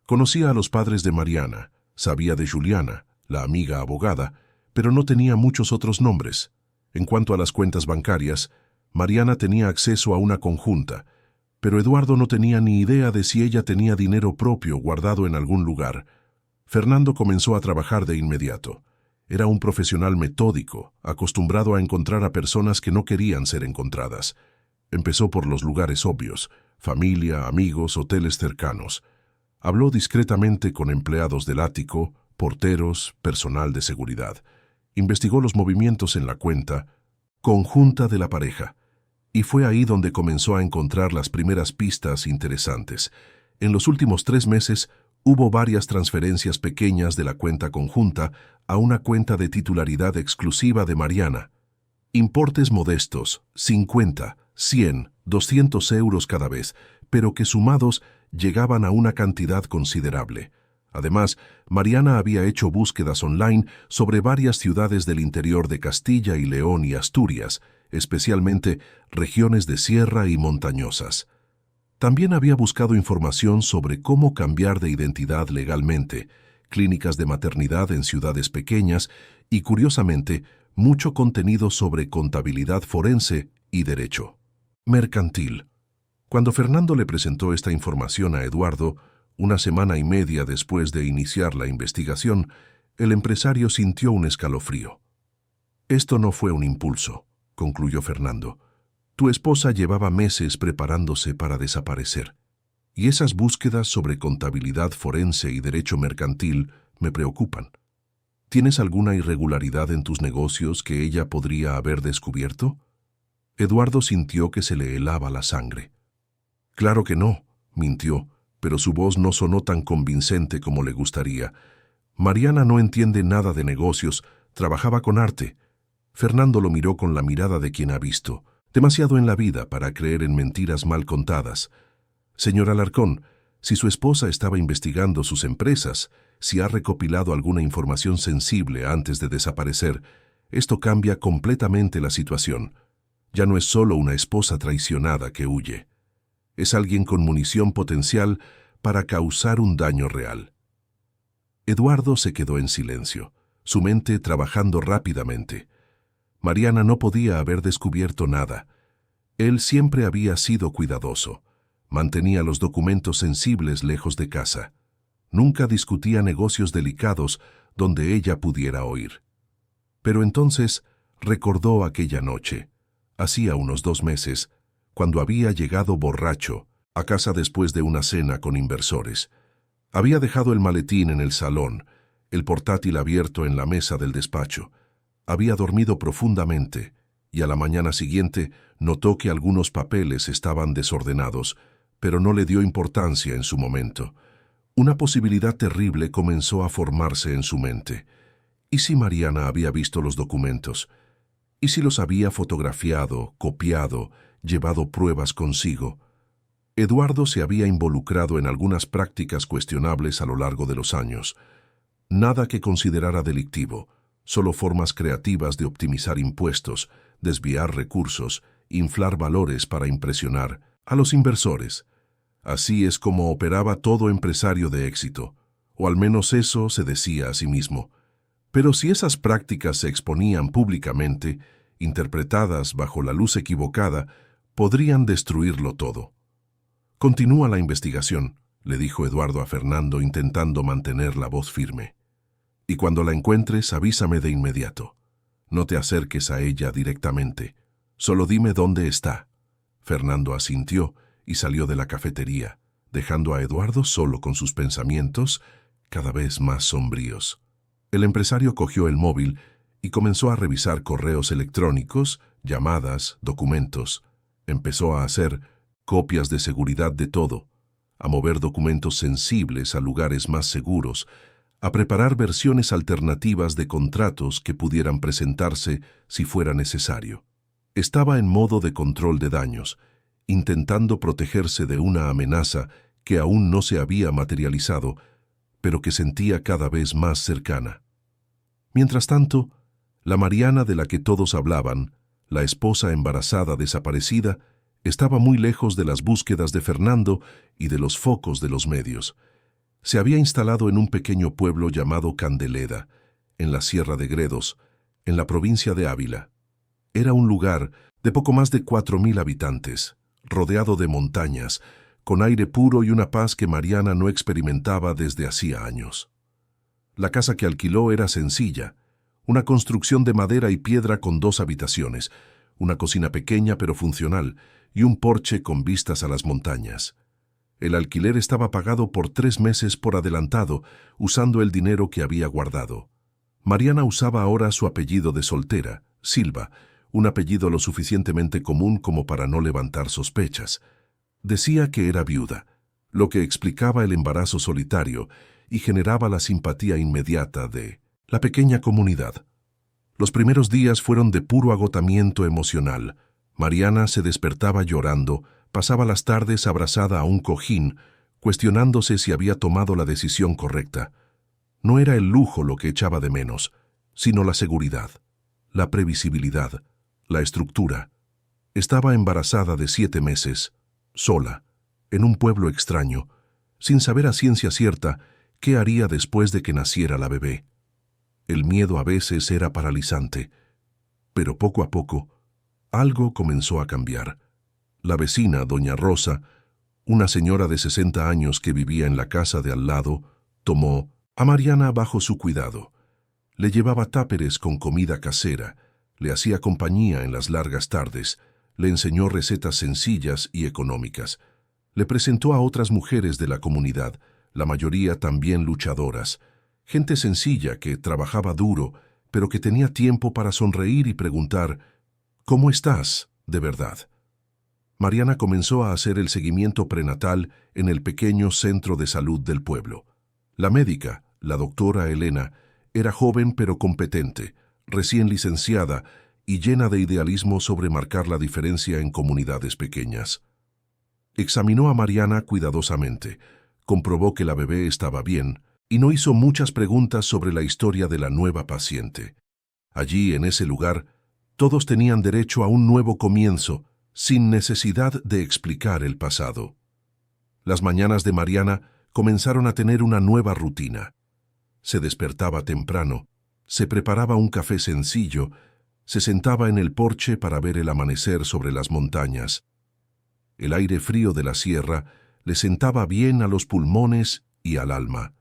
Conocía a los padres de Mariana, sabía de Juliana, la amiga abogada, pero no tenía muchos otros nombres. En cuanto a las cuentas bancarias, Mariana tenía acceso a una conjunta, pero Eduardo no tenía ni idea de si ella tenía dinero propio guardado en algún lugar. Fernando comenzó a trabajar de inmediato. Era un profesional metódico, acostumbrado a encontrar a personas que no querían ser encontradas. Empezó por los lugares obvios: familia, amigos, hoteles cercanos. Habló discretamente con empleados del ático, porteros, personal de seguridad. Investigó los movimientos en la cuenta conjunta de la pareja, y fue ahí donde comenzó a encontrar las primeras pistas interesantes. En los últimos 3 meses hubo varias transferencias pequeñas de la cuenta conjunta a una cuenta de titularidad exclusiva de Mariana. Importes modestos: 50, 100, 200 euros cada vez, pero que sumados llegaban a una cantidad considerable. Además, Mariana había hecho búsquedas online sobre varias ciudades del interior de Castilla y León y Asturias, especialmente regiones de sierra y montañosas. También había buscado información sobre cómo cambiar de identidad legalmente, clínicas de maternidad en ciudades pequeñas y, curiosamente, mucho contenido sobre contabilidad forense y derecho mercantil. Cuando Fernando le presentó esta información a Eduardo, una semana y media después de iniciar la investigación, el empresario sintió un escalofrío. «Esto no fue un impulso», concluyó Fernando. «Tu esposa llevaba meses preparándose para desaparecer. Y esas búsquedas sobre contabilidad forense y derecho mercantil me preocupan. ¿Tienes alguna irregularidad en tus negocios que ella podría haber descubierto?» Eduardo sintió que se le helaba la sangre. «Claro que no», mintió, pero su voz no sonó tan convincente como le gustaría. «Mariana no entiende nada de negocios, trabajaba con arte». Fernando lo miró con la mirada de quien ha visto demasiado en la vida para creer en mentiras mal contadas. «Señor Alarcón, si su esposa estaba investigando sus empresas, si ha recopilado alguna información sensible antes de desaparecer, esto cambia completamente la situación. Ya no es solo una esposa traicionada que huye. Es alguien con munición potencial para causar un daño real». Eduardo se quedó en silencio, su mente trabajando rápidamente. Mariana no podía haber descubierto nada. Él siempre había sido cuidadoso. Mantenía los documentos sensibles lejos de casa. Nunca discutía negocios delicados donde ella pudiera oír. Pero entonces recordó aquella noche, hacía unos 2 meses, cuando había llegado borracho a casa después de una cena con inversores. Había dejado el maletín en el salón, el portátil abierto en la mesa del despacho. Había dormido profundamente y a la mañana siguiente notó que algunos papeles estaban desordenados, pero no le dio importancia en su momento. Una posibilidad terrible comenzó a formarse en su mente. ¿Y si Mariana había visto los documentos? ¿Y si los había fotografiado, copiado, llevado pruebas consigo? Eduardo se había involucrado en algunas prácticas cuestionables a lo largo de los años. Nada que considerara delictivo, solo formas creativas de optimizar impuestos, desviar recursos, inflar valores para impresionar a los inversores. Así es como operaba todo empresario de éxito, o al menos eso se decía a sí mismo. Pero si esas prácticas se exponían públicamente, interpretadas bajo la luz equivocada, podrían destruirlo todo. «Continúa la investigación», le dijo Eduardo a Fernando, intentando mantener la voz firme. «Y cuando la encuentres, avísame de inmediato. No te acerques a ella directamente. Solo dime dónde está». Fernando asintió y salió de la cafetería, dejando a Eduardo solo con sus pensamientos cada vez más sombríos. El empresario cogió el móvil y comenzó a revisar correos electrónicos, llamadas, documentos. Empezó a hacer copias de seguridad de todo, a mover documentos sensibles a lugares más seguros, a preparar versiones alternativas de contratos que pudieran presentarse si fuera necesario. Estaba en modo de control de daños, intentando protegerse de una amenaza que aún no se había materializado, pero que sentía cada vez más cercana. Mientras tanto, la Mariana de la que todos hablaban, la esposa embarazada desaparecida, estaba muy lejos de las búsquedas de Fernando y de los focos de los medios. Se había instalado en un pequeño pueblo llamado Candeleda, en la Sierra de Gredos, en la provincia de Ávila. Era un lugar de poco más de 4.000 habitantes, rodeado de montañas, con aire puro y una paz que Mariana no experimentaba desde hacía años. La casa que alquiló era sencilla, una construcción de madera y piedra con 2 habitaciones, una cocina pequeña pero funcional y un porche con vistas a las montañas. El alquiler estaba pagado por 3 meses por adelantado, usando el dinero que había guardado. Mariana usaba ahora su apellido de soltera, Silva, un apellido lo suficientemente común como para no levantar sospechas. Decía que era viuda, lo que explicaba el embarazo solitario y generaba la simpatía inmediata de la pequeña comunidad. Los primeros días fueron de puro agotamiento emocional. Mariana se despertaba llorando, pasaba las tardes abrazada a un cojín, cuestionándose si había tomado la decisión correcta. No era el lujo lo que echaba de menos, sino la seguridad, la previsibilidad, la estructura. Estaba embarazada de 7 meses, sola, en un pueblo extraño, sin saber a ciencia cierta qué haría después de que naciera la bebé. El miedo a veces era paralizante, pero poco a poco, algo comenzó a cambiar. La vecina, doña Rosa, una señora de 60 años que vivía en la casa de al lado, tomó a Mariana bajo su cuidado. Le llevaba táperes con comida casera, le hacía compañía en las largas tardes, le enseñó recetas sencillas y económicas. Le presentó a otras mujeres de la comunidad, la mayoría también luchadoras, gente sencilla que trabajaba duro, pero que tenía tiempo para sonreír y preguntar, ¿cómo estás, de verdad? Mariana comenzó a hacer el seguimiento prenatal en el pequeño centro de salud del pueblo. La médica, la doctora Elena, era joven pero competente, recién licenciada y llena de idealismo sobre marcar la diferencia en comunidades pequeñas. Examinó a Mariana cuidadosamente, comprobó que la bebé estaba bien y no hizo muchas preguntas sobre la historia de la nueva paciente. Allí, en ese lugar, todos tenían derecho a un nuevo comienzo, sin necesidad de explicar el pasado. Las mañanas de Mariana comenzaron a tener una nueva rutina. Se despertaba temprano, se preparaba un café sencillo, se sentaba en el porche para ver el amanecer sobre las montañas. El aire frío de la sierra le sentaba bien a los pulmones y al alma.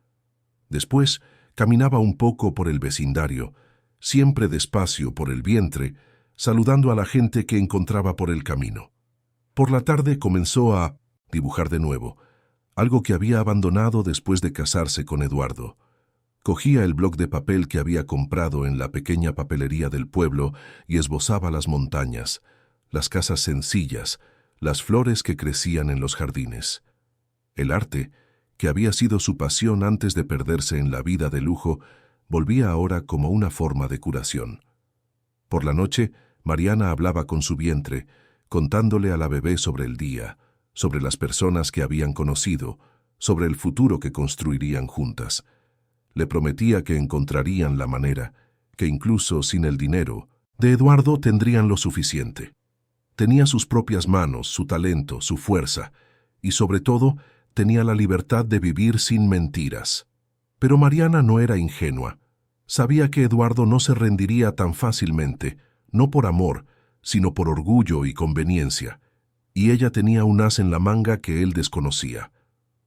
Después caminaba un poco por el vecindario, siempre despacio por el vientre, saludando a la gente que encontraba por el camino. Por la tarde comenzó a dibujar de nuevo, algo que había abandonado después de casarse con Eduardo. Cogía el bloc de papel que había comprado en la pequeña papelería del pueblo y esbozaba las montañas, las casas sencillas, las flores que crecían en los jardines. El arte, que había sido su pasión antes de perderse en la vida de lujo, volvía ahora como una forma de curación. Por la noche, Mariana hablaba con su vientre, contándole a la bebé sobre el día, sobre las personas que habían conocido, sobre el futuro que construirían juntas. Le prometía que encontrarían la manera, que incluso sin el dinero, de Eduardo tendrían lo suficiente. Tenía sus propias manos, su talento, su fuerza, y sobre todo, tenía la libertad de vivir sin mentiras. Pero Mariana no era ingenua. Sabía que Eduardo no se rendiría tan fácilmente, no por amor, sino por orgullo y conveniencia, y ella tenía un as en la manga que él desconocía.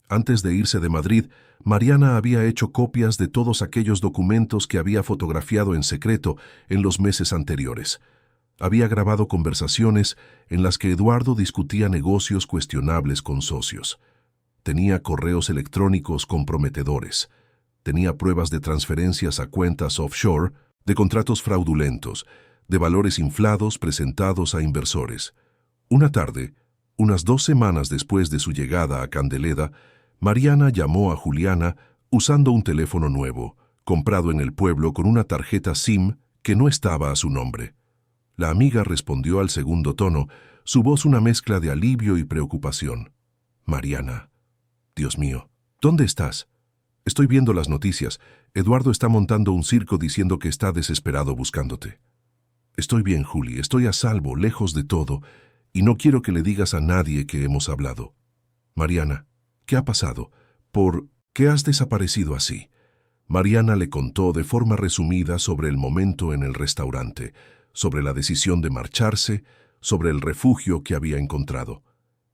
Antes de irse de Madrid, Mariana había hecho copias de todos aquellos documentos que había fotografiado en secreto en los meses anteriores. Había grabado conversaciones en las que Eduardo discutía negocios cuestionables con socios. Tenía correos electrónicos comprometedores. Tenía pruebas de transferencias a cuentas offshore, de contratos fraudulentos, de valores inflados presentados a inversores. Una tarde, unas 2 semanas después de su llegada a Candeleda, Mariana llamó a Juliana usando un teléfono nuevo, comprado en el pueblo con una tarjeta SIM que no estaba a su nombre. La amiga respondió al segundo tono, su voz una mezcla de alivio y preocupación. Mariana, Dios mío, ¿dónde estás? Estoy viendo las noticias. Eduardo está montando un circo diciendo que está desesperado buscándote. Estoy bien, Juli, estoy a salvo, lejos de todo, y no quiero que le digas a nadie que hemos hablado. Mariana, ¿qué ha pasado? ¿Por qué has desaparecido así? Mariana le contó de forma resumida sobre el momento en el restaurante, sobre la decisión de marcharse, sobre el refugio que había encontrado.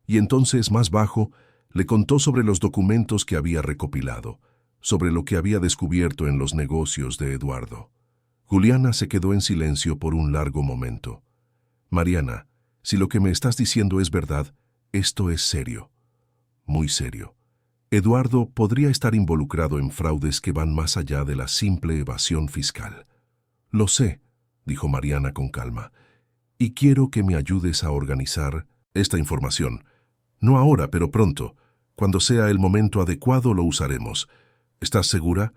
Y entonces, más bajo, le contó sobre los documentos que había recopilado, sobre lo que había descubierto en los negocios de Eduardo. Juliana se quedó en silencio por un largo momento. Mariana, si lo que me estás diciendo es verdad, esto es serio, muy serio. Eduardo podría estar involucrado en fraudes que van más allá de la simple evasión fiscal. Lo sé, dijo Mariana con calma, y quiero que me ayudes a organizar esta información. No ahora, pero pronto. Cuando sea el momento adecuado lo usaremos. ¿Estás segura?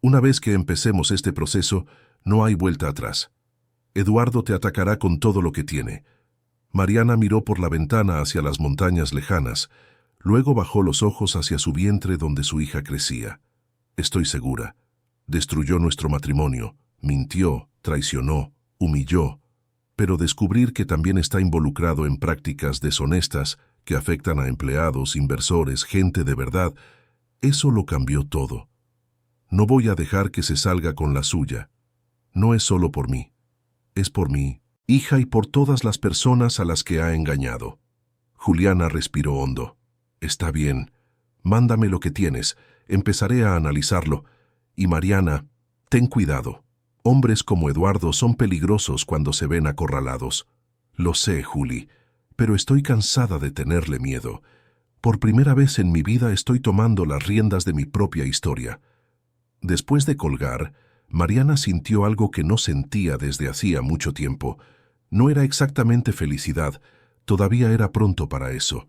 Una vez que empecemos este proceso, no hay vuelta atrás. Eduardo te atacará con todo lo que tiene. Mariana miró por la ventana hacia las montañas lejanas, luego bajó los ojos hacia su vientre donde su hija crecía. Estoy segura. Destruyó nuestro matrimonio, mintió, traicionó, humilló, pero descubrir que también está involucrado en prácticas deshonestas que afectan a empleados, inversores, gente de verdad, eso lo cambió todo. No voy a dejar que se salga con la suya. No es solo por mí. Es por mi hija y por todas las personas a las que ha engañado. Juliana respiró hondo. Está bien. Mándame lo que tienes. Empezaré a analizarlo. Y Mariana, ten cuidado. Hombres como Eduardo son peligrosos cuando se ven acorralados. Lo sé, Juli, pero estoy cansada de tenerle miedo. Por primera vez en mi vida estoy tomando las riendas de mi propia historia. Después de colgar, Mariana sintió algo que no sentía desde hacía mucho tiempo. No era exactamente felicidad, todavía era pronto para eso,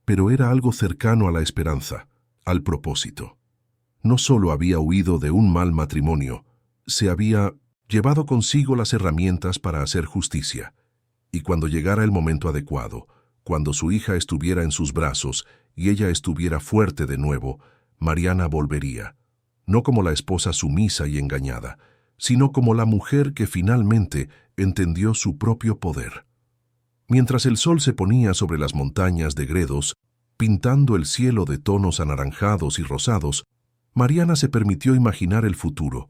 pero era algo cercano a la esperanza, al propósito. No solo había huido de un mal matrimonio, se había llevado consigo las herramientas para hacer justicia. Y cuando llegara el momento adecuado, cuando su hija estuviera en sus brazos y ella estuviera fuerte de nuevo, Mariana volvería. No como la esposa sumisa y engañada, sino como la mujer que finalmente entendió su propio poder. Mientras el sol se ponía sobre las montañas de Gredos, pintando el cielo de tonos anaranjados y rosados, Mariana se permitió imaginar el futuro.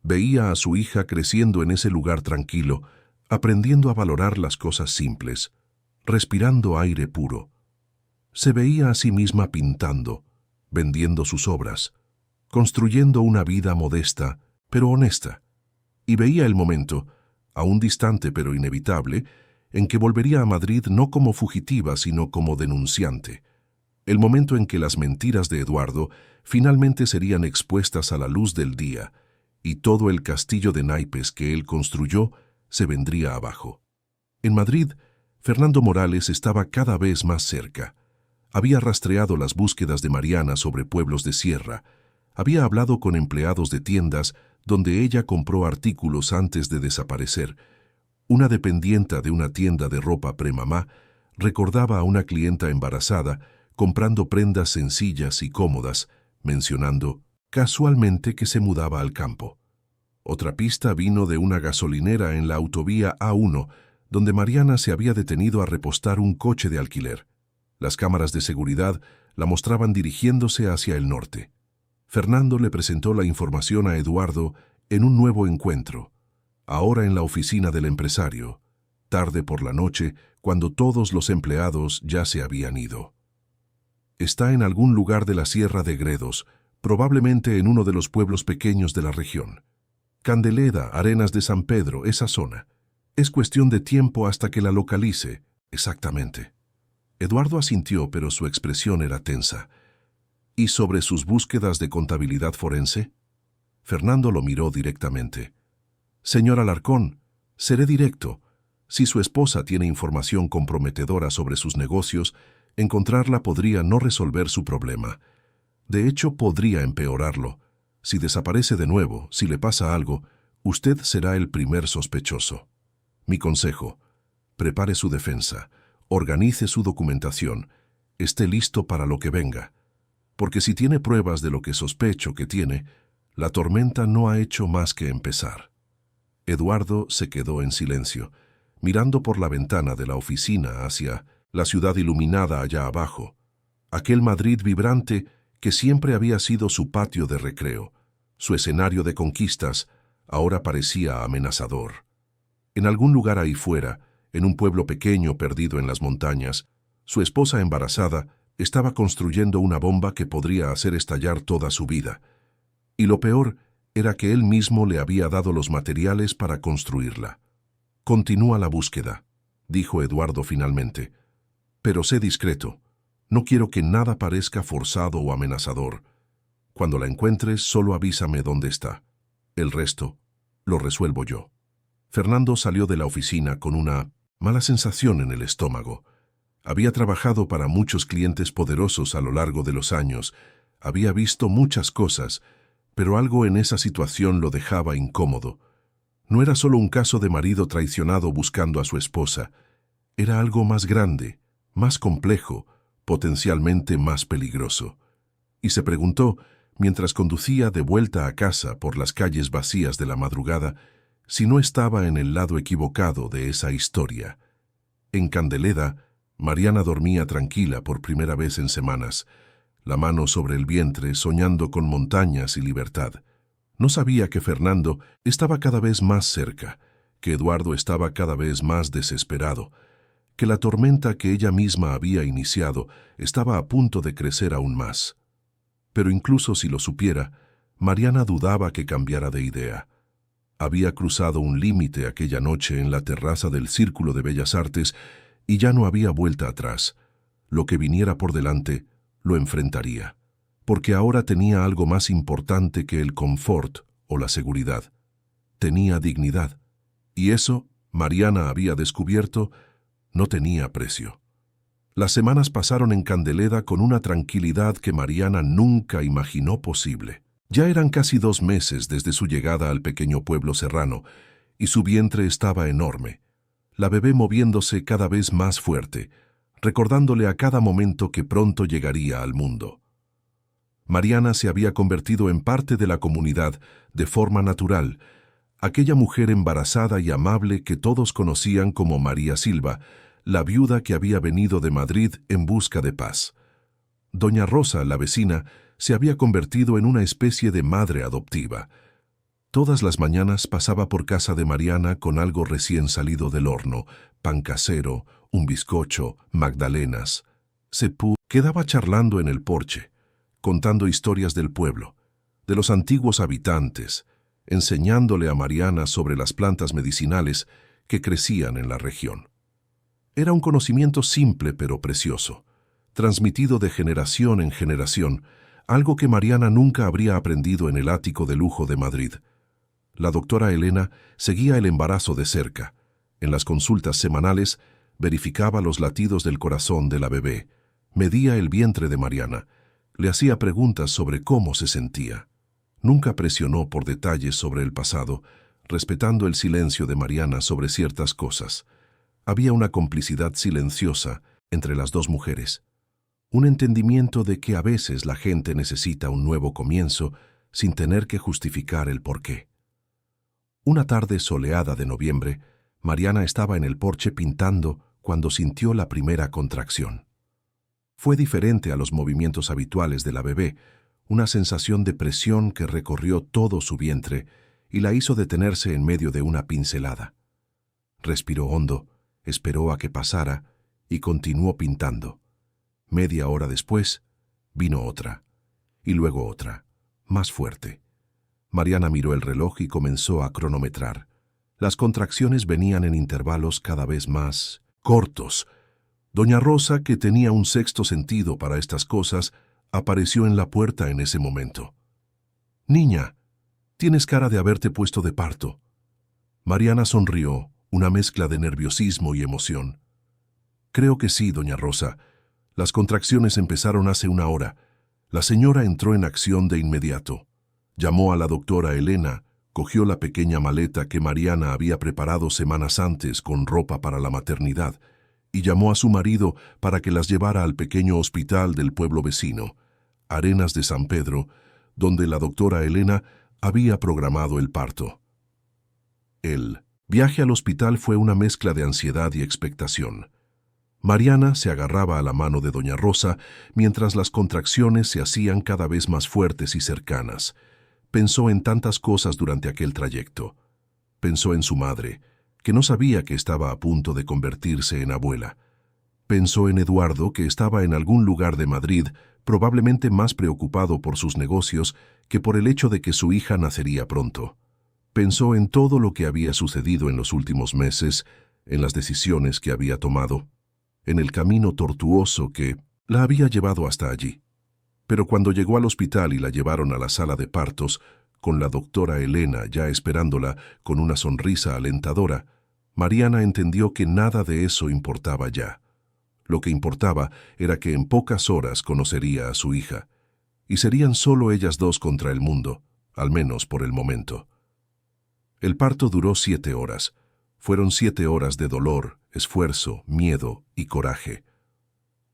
Veía a su hija creciendo en ese lugar tranquilo, aprendiendo a valorar las cosas simples, respirando aire puro. Se veía a sí misma pintando, vendiendo sus obras, construyendo una vida modesta, pero honesta. Y veía el momento, aún distante pero inevitable, en que volvería a Madrid no como fugitiva, sino como denunciante. El momento en que las mentiras de Eduardo finalmente serían expuestas a la luz del día, y todo el castillo de naipes que él construyó se vendría abajo. En Madrid, Fernando Morales estaba cada vez más cerca. Había rastreado las búsquedas de Mariana sobre pueblos de sierra, había hablado con empleados de tiendas donde ella compró artículos antes de desaparecer. Una dependienta de una tienda de ropa premamá recordaba a una clienta embarazada comprando prendas sencillas y cómodas, mencionando casualmente que se mudaba al campo. Otra pista vino de una gasolinera en la autovía A1, donde Mariana se había detenido a repostar un coche de alquiler. Las cámaras de seguridad la mostraban dirigiéndose hacia el norte. Fernando le presentó la información a Eduardo en un nuevo encuentro, ahora en la oficina del empresario, tarde por la noche, cuando todos los empleados ya se habían ido. Está en algún lugar de la Sierra de Gredos, probablemente en uno de los pueblos pequeños de la región. Candeleda, Arenas de San Pedro, esa zona. Es cuestión de tiempo hasta que la localice, exactamente. Eduardo asintió, pero su expresión era tensa. ¿Y sobre sus búsquedas de contabilidad forense? Fernando lo miró directamente. Señor Alarcón, seré directo. Si su esposa tiene información comprometedora sobre sus negocios, encontrarla podría no resolver su problema. De hecho, podría empeorarlo. Si desaparece de nuevo, si le pasa algo, usted será el primer sospechoso. Mi consejo, prepare su defensa, organice su documentación, esté listo para lo que venga. Porque si tiene pruebas de lo que sospecho que tiene, la tormenta no ha hecho más que empezar. Eduardo se quedó en silencio, mirando por la ventana de la oficina hacia la ciudad iluminada allá abajo, aquel Madrid vibrante que siempre había sido su patio de recreo, su escenario de conquistas, ahora parecía amenazador. En algún lugar ahí fuera, en un pueblo pequeño perdido en las montañas, su esposa embarazada estaba construyendo una bomba que podría hacer estallar toda su vida. Y lo peor era que él mismo le había dado los materiales para construirla. Continúa la búsqueda. dijo Eduardo finalmente. Pero sé discreto. No quiero que nada parezca forzado o amenazador. Cuando la encuentres, solo avísame dónde está. El resto lo resuelvo yo. Fernando salió de la oficina con una mala sensación en el estómago. Había trabajado para muchos clientes poderosos a lo largo de los años, había visto muchas cosas, pero algo en esa situación lo dejaba incómodo. No era solo un caso de marido traicionado buscando a su esposa, era algo más grande, más complejo, potencialmente más peligroso. Y se preguntó, mientras conducía de vuelta a casa por las calles vacías de la madrugada, si no estaba en el lado equivocado de esa historia. En Candeleda, Mariana dormía tranquila por primera vez en semanas, la mano sobre el vientre, soñando con montañas y libertad. No sabía que Fernando estaba cada vez más cerca, que Eduardo estaba cada vez más desesperado, que la tormenta que ella misma había iniciado estaba a punto de crecer aún más. Pero incluso si lo supiera, Mariana dudaba que cambiara de idea. Había cruzado un límite aquella noche en la terraza del Círculo de Bellas Artes y ya no había vuelta atrás. Lo que viniera por delante lo enfrentaría, porque ahora tenía algo más importante que el confort o la seguridad. Tenía dignidad, y eso, Mariana había descubierto, no tenía precio. Las semanas pasaron en Candeleda con una tranquilidad que Mariana nunca imaginó posible. Ya eran casi 2 meses desde su llegada al pequeño pueblo serrano, y su vientre estaba enorme, la bebé moviéndose cada vez más fuerte, recordándole a cada momento que pronto llegaría al mundo. Mariana se había convertido en parte de la comunidad de forma natural, aquella mujer embarazada y amable que todos conocían como María Silva, la viuda que había venido de Madrid en busca de paz. Doña Rosa, la vecina, se había convertido en una especie de madre adoptiva. Todas las mañanas pasaba por casa de Mariana con algo recién salido del horno, pan casero, un bizcocho, magdalenas. Quedaba charlando en el porche, contando historias del pueblo, de los antiguos habitantes, enseñándole a Mariana sobre las plantas medicinales que crecían en la región. Era un conocimiento simple pero precioso, transmitido de generación en generación, algo que Mariana nunca habría aprendido en el ático de lujo de Madrid. La doctora Elena seguía el embarazo de cerca. En las consultas semanales verificaba los latidos del corazón de la bebé, medía el vientre de Mariana, le hacía preguntas sobre cómo se sentía. Nunca presionó por detalles sobre el pasado, respetando el silencio de Mariana sobre ciertas cosas. Había una complicidad silenciosa entre las dos mujeres. Un entendimiento de que a veces la gente necesita un nuevo comienzo sin tener que justificar el porqué. Una tarde soleada de noviembre, Mariana estaba en el porche pintando cuando sintió la primera contracción. Fue diferente a los movimientos habituales de la bebé, una sensación de presión que recorrió todo su vientre y la hizo detenerse en medio de una pincelada. Respiró hondo, esperó a que pasara y continuó pintando. Media hora después, vino otra, y luego otra, más fuerte. Mariana miró el reloj y comenzó a cronometrar. Las contracciones venían en intervalos cada vez más cortos. Doña Rosa, que tenía un sexto sentido para estas cosas, apareció en la puerta en ese momento. «Niña, tienes cara de haberte puesto de parto». Mariana sonrió, una mezcla de nerviosismo y emoción. «Creo que sí, doña Rosa. Las contracciones empezaron hace 1 hora. La señora entró en acción de inmediato. Llamó a la doctora Elena, cogió la pequeña maleta que Mariana había preparado semanas antes con ropa para la maternidad y llamó a su marido para que las llevara al pequeño hospital del pueblo vecino, Arenas de San Pedro, donde la doctora Elena había programado el parto. El viaje al hospital fue una mezcla de ansiedad y expectación. Mariana se agarraba a la mano de doña Rosa mientras las contracciones se hacían cada vez más fuertes y cercanas. Pensó en tantas cosas durante aquel trayecto. Pensó en su madre, que no sabía que estaba a punto de convertirse en abuela. Pensó en Eduardo, que estaba en algún lugar de Madrid, probablemente más preocupado por sus negocios que por el hecho de que su hija nacería pronto. Pensó en todo lo que había sucedido en los últimos meses, en las decisiones que había tomado, en el camino tortuoso que la había llevado hasta allí. Pero cuando llegó al hospital y la llevaron a la sala de partos, con la doctora Elena ya esperándola con una sonrisa alentadora, Mariana entendió que nada de eso importaba ya. Lo que importaba era que en pocas horas conocería a su hija, y serían solo ellas dos contra el mundo, al menos por el momento. El parto duró 7 horas. Fueron 7 horas de dolor, esfuerzo, miedo y coraje.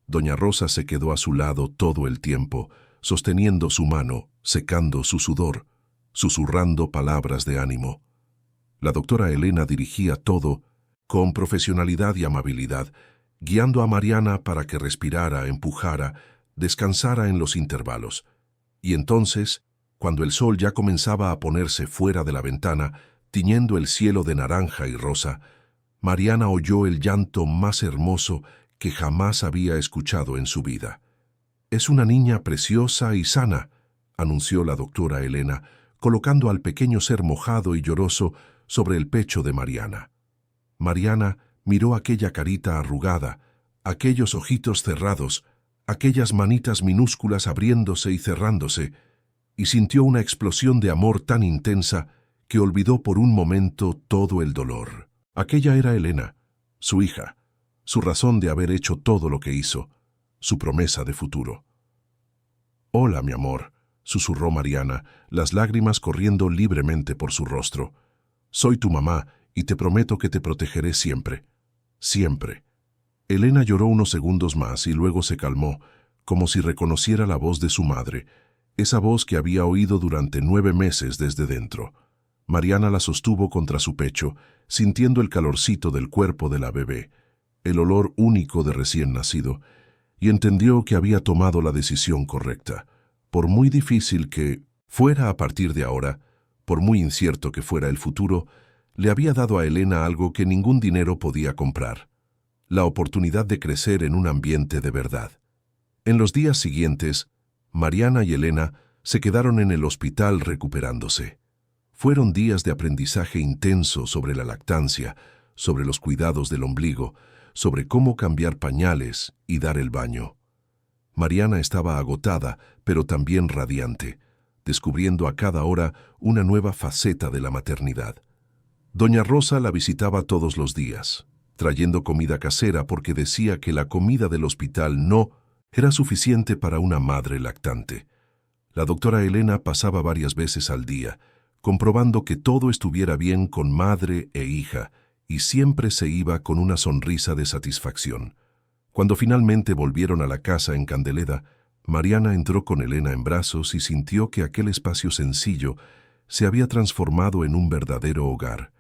Doña Rosa se quedó a su lado todo el tiempo, sosteniendo su mano, secando su sudor, susurrando palabras de ánimo. La doctora Elena dirigía todo con profesionalidad y amabilidad, guiando a Mariana para que respirara, empujara, descansara en los intervalos. Y entonces, cuando el sol ya comenzaba a ponerse fuera de la ventana, tiñendo el cielo de naranja y rosa, Mariana oyó el llanto más hermoso que jamás había escuchado en su vida. «Es una niña preciosa y sana», anunció la doctora Elena, colocando al pequeño ser mojado y lloroso sobre el pecho de Mariana. Mariana miró aquella carita arrugada, aquellos ojitos cerrados, aquellas manitas minúsculas abriéndose y cerrándose, y sintió una explosión de amor tan intensa que olvidó por un momento todo el dolor. Aquella era Elena, su hija, su razón de haber hecho todo lo que hizo, su promesa de futuro. «Hola, mi amor», susurró Mariana, las lágrimas corriendo libremente por su rostro. «Soy tu mamá y te prometo que te protegeré siempre. Siempre». Elena lloró unos segundos más y luego se calmó, como si reconociera la voz de su madre, esa voz que había oído durante 9 meses desde dentro. Mariana la sostuvo contra su pecho, sintiendo el calorcito del cuerpo de la bebé, el olor único de recién nacido, y entendió que había tomado la decisión correcta. Por muy difícil que fuera a partir de ahora, por muy incierto que fuera el futuro, le había dado a Elena algo que ningún dinero podía comprar: la oportunidad de crecer en un ambiente de verdad. En los días siguientes, Mariana y Elena se quedaron en el hospital recuperándose. Fueron días de aprendizaje intenso sobre la lactancia, sobre los cuidados del ombligo, sobre cómo cambiar pañales y dar el baño. Mariana estaba agotada, pero también radiante, descubriendo a cada hora una nueva faceta de la maternidad. Doña Rosa la visitaba todos los días, trayendo comida casera porque decía que la comida del hospital no era suficiente para una madre lactante. La doctora Elena pasaba varias veces al día, comprobando que todo estuviera bien con madre e hija, y siempre se iba con una sonrisa de satisfacción. Cuando finalmente volvieron a la casa en Candeleda, Mariana entró con Elena en brazos y sintió que aquel espacio sencillo se había transformado en un verdadero hogar.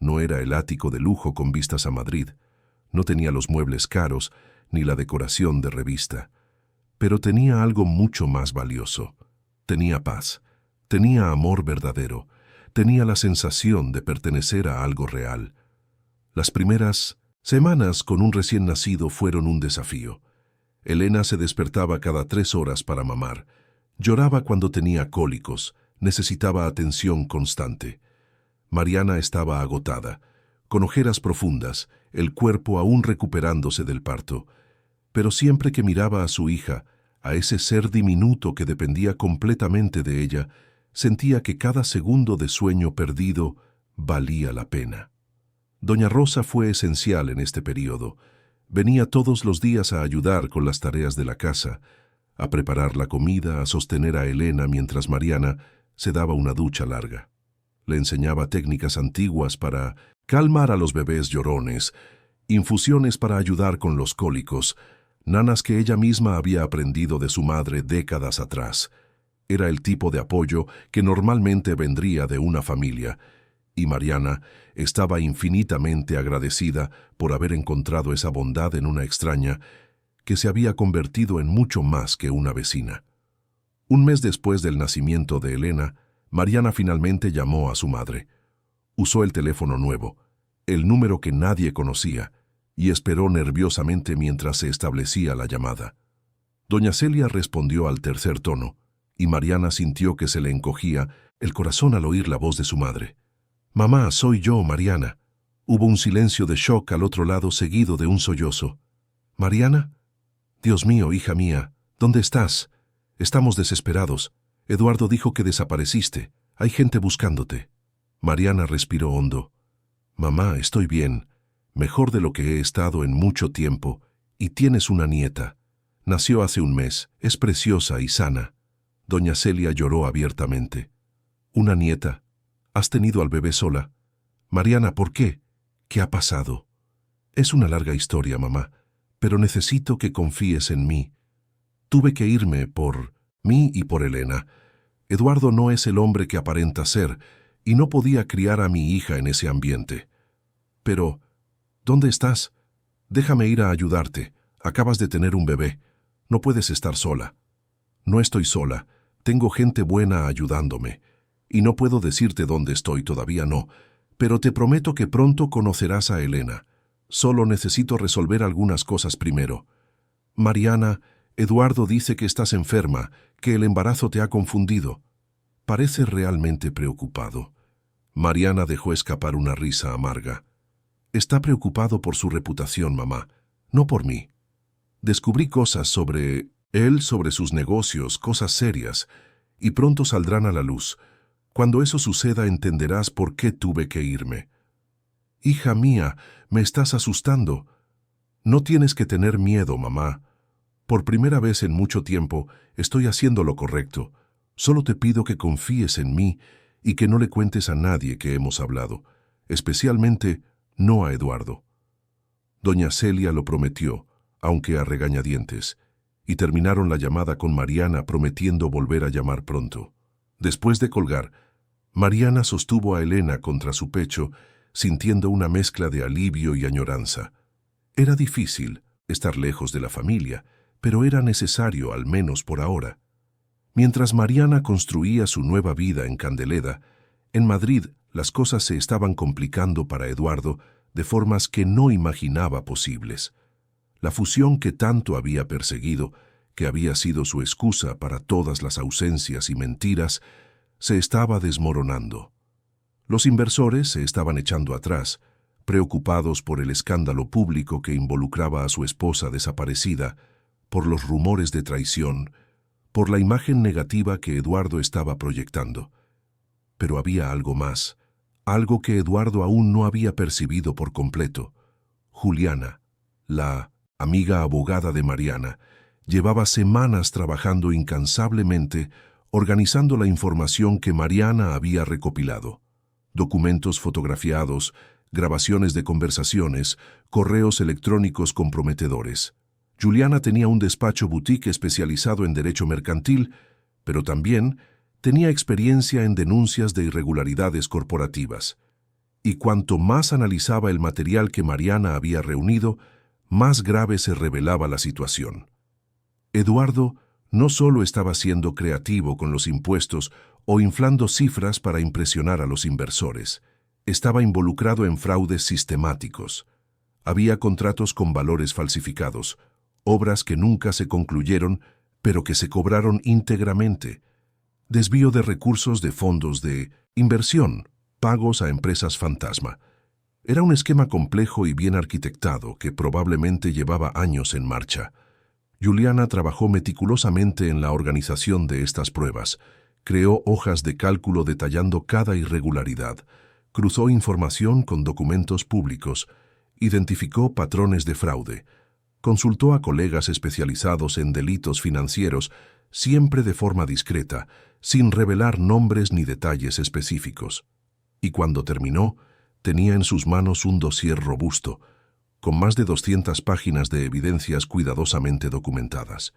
No era el ático de lujo con vistas a Madrid, no tenía los muebles caros ni la decoración de revista, pero tenía algo mucho más valioso. Tenía paz, tenía amor verdadero, tenía la sensación de pertenecer a algo real. Las primeras semanas con un recién nacido fueron un desafío. Elena se despertaba cada 3 horas para mamar, lloraba cuando tenía cólicos, necesitaba atención constante. Mariana estaba agotada, con ojeras profundas, el cuerpo aún recuperándose del parto, pero siempre que miraba a su hija, a ese ser diminuto que dependía completamente de ella, sentía que cada segundo de sueño perdido valía la pena. Doña Rosa fue esencial en este periodo. Venía todos los días a ayudar con las tareas de la casa, a preparar la comida, a sostener a Elena mientras Mariana se daba una ducha larga. Le enseñaba técnicas antiguas para calmar a los bebés llorones, infusiones para ayudar con los cólicos, nanas que ella misma había aprendido de su madre décadas atrás. Era el tipo de apoyo que normalmente vendría de una familia, y Mariana estaba infinitamente agradecida por haber encontrado esa bondad en una extraña que se había convertido en mucho más que una vecina. Un mes después del nacimiento de Elena, Mariana finalmente llamó a su madre. Usó el teléfono nuevo, el número que nadie conocía, y esperó nerviosamente mientras se establecía la llamada. Doña Celia respondió al tercer tono, y Mariana sintió que se le encogía el corazón al oír la voz de su madre. «Mamá, soy yo, Mariana. Hubo un silencio de shock al otro lado seguido de un sollozo. «¿Mariana? Dios mío, hija mía, ¿dónde estás? Estamos desesperados. Eduardo dijo que desapareciste. Hay gente buscándote». Mariana respiró hondo. «Mamá, estoy bien, mejor de lo que he estado en mucho tiempo, y tienes una nieta. Nació hace un mes, es preciosa y sana». Doña Celia lloró abiertamente. «¿Una nieta? ¿Has tenido al bebé sola? Mariana, ¿por qué? ¿Qué ha pasado?» «Es una larga historia, mamá, pero necesito que confíes en mí. Tuve que irme por mí y por Elena. Eduardo no es el hombre que aparenta ser, y no podía criar a mi hija en ese ambiente. Pero, ¿dónde estás? Déjame ir a ayudarte. Acabas de tener un bebé. No puedes estar sola». «No estoy sola. Tengo gente buena ayudándome. Y no puedo decirte dónde estoy, todavía no. Pero te prometo que pronto conocerás a Elena. Solo necesito resolver algunas cosas primero. Mariana, Eduardo dice que estás enferma, que el embarazo te ha confundido». Parece realmente preocupado. Mariana dejó escapar una risa amarga. «Está preocupado por su reputación, mamá, no por mí. Descubrí cosas sobre él, sobre sus negocios, cosas serias, y pronto saldrán a la luz. Cuando eso suceda entenderás por qué tuve que irme». «Hija mía, me estás asustando». «No tienes que tener miedo, mamá. Por primera vez en mucho tiempo estoy haciendo lo correcto. Solo te pido que confíes en mí y que no le cuentes a nadie que hemos hablado, especialmente no a Eduardo». Doña Celia lo prometió, aunque a regañadientes, y terminaron la llamada con Mariana prometiendo volver a llamar pronto. Después de colgar, Mariana sostuvo a Elena contra su pecho, sintiendo una mezcla de alivio y añoranza. Era difícil estar lejos de la familia, pero era necesario, al menos por ahora. Mientras Mariana construía su nueva vida en Candeleda, en Madrid las cosas se estaban complicando para Eduardo de formas que no imaginaba posibles. La fusión que tanto había perseguido, que había sido su excusa para todas las ausencias y mentiras, se estaba desmoronando. Los inversores se estaban echando atrás, preocupados por el escándalo público que involucraba a su esposa desaparecida, por los rumores de traición, por la imagen negativa que Eduardo estaba proyectando. Pero había algo más, algo que Eduardo aún no había percibido por completo. Juliana, la amiga abogada de Mariana, llevaba semanas trabajando incansablemente, organizando la información que Mariana había recopilado. Documentos fotografiados, grabaciones de conversaciones, correos electrónicos comprometedores. Juliana tenía un despacho boutique especializado en derecho mercantil, pero también tenía experiencia en denuncias de irregularidades corporativas. Y cuanto más analizaba el material que Mariana había reunido, más grave se revelaba la situación. Eduardo no solo estaba siendo creativo con los impuestos o inflando cifras para impresionar a los inversores, estaba involucrado en fraudes sistemáticos. Había contratos con valores falsificados, obras que nunca se concluyeron, pero que se cobraron íntegramente, desvío de recursos de fondos de inversión, pagos a empresas fantasma. Era un esquema complejo y bien arquitectado que probablemente llevaba años en marcha. Juliana trabajó meticulosamente en la organización de estas pruebas, creó hojas de cálculo detallando cada irregularidad, cruzó información con documentos públicos, identificó patrones de fraude, consultó a colegas especializados en delitos financieros, siempre de forma discreta, sin revelar nombres ni detalles específicos. Y cuando terminó, tenía en sus manos un dossier robusto, con más de 200 páginas de evidencias cuidadosamente documentadas.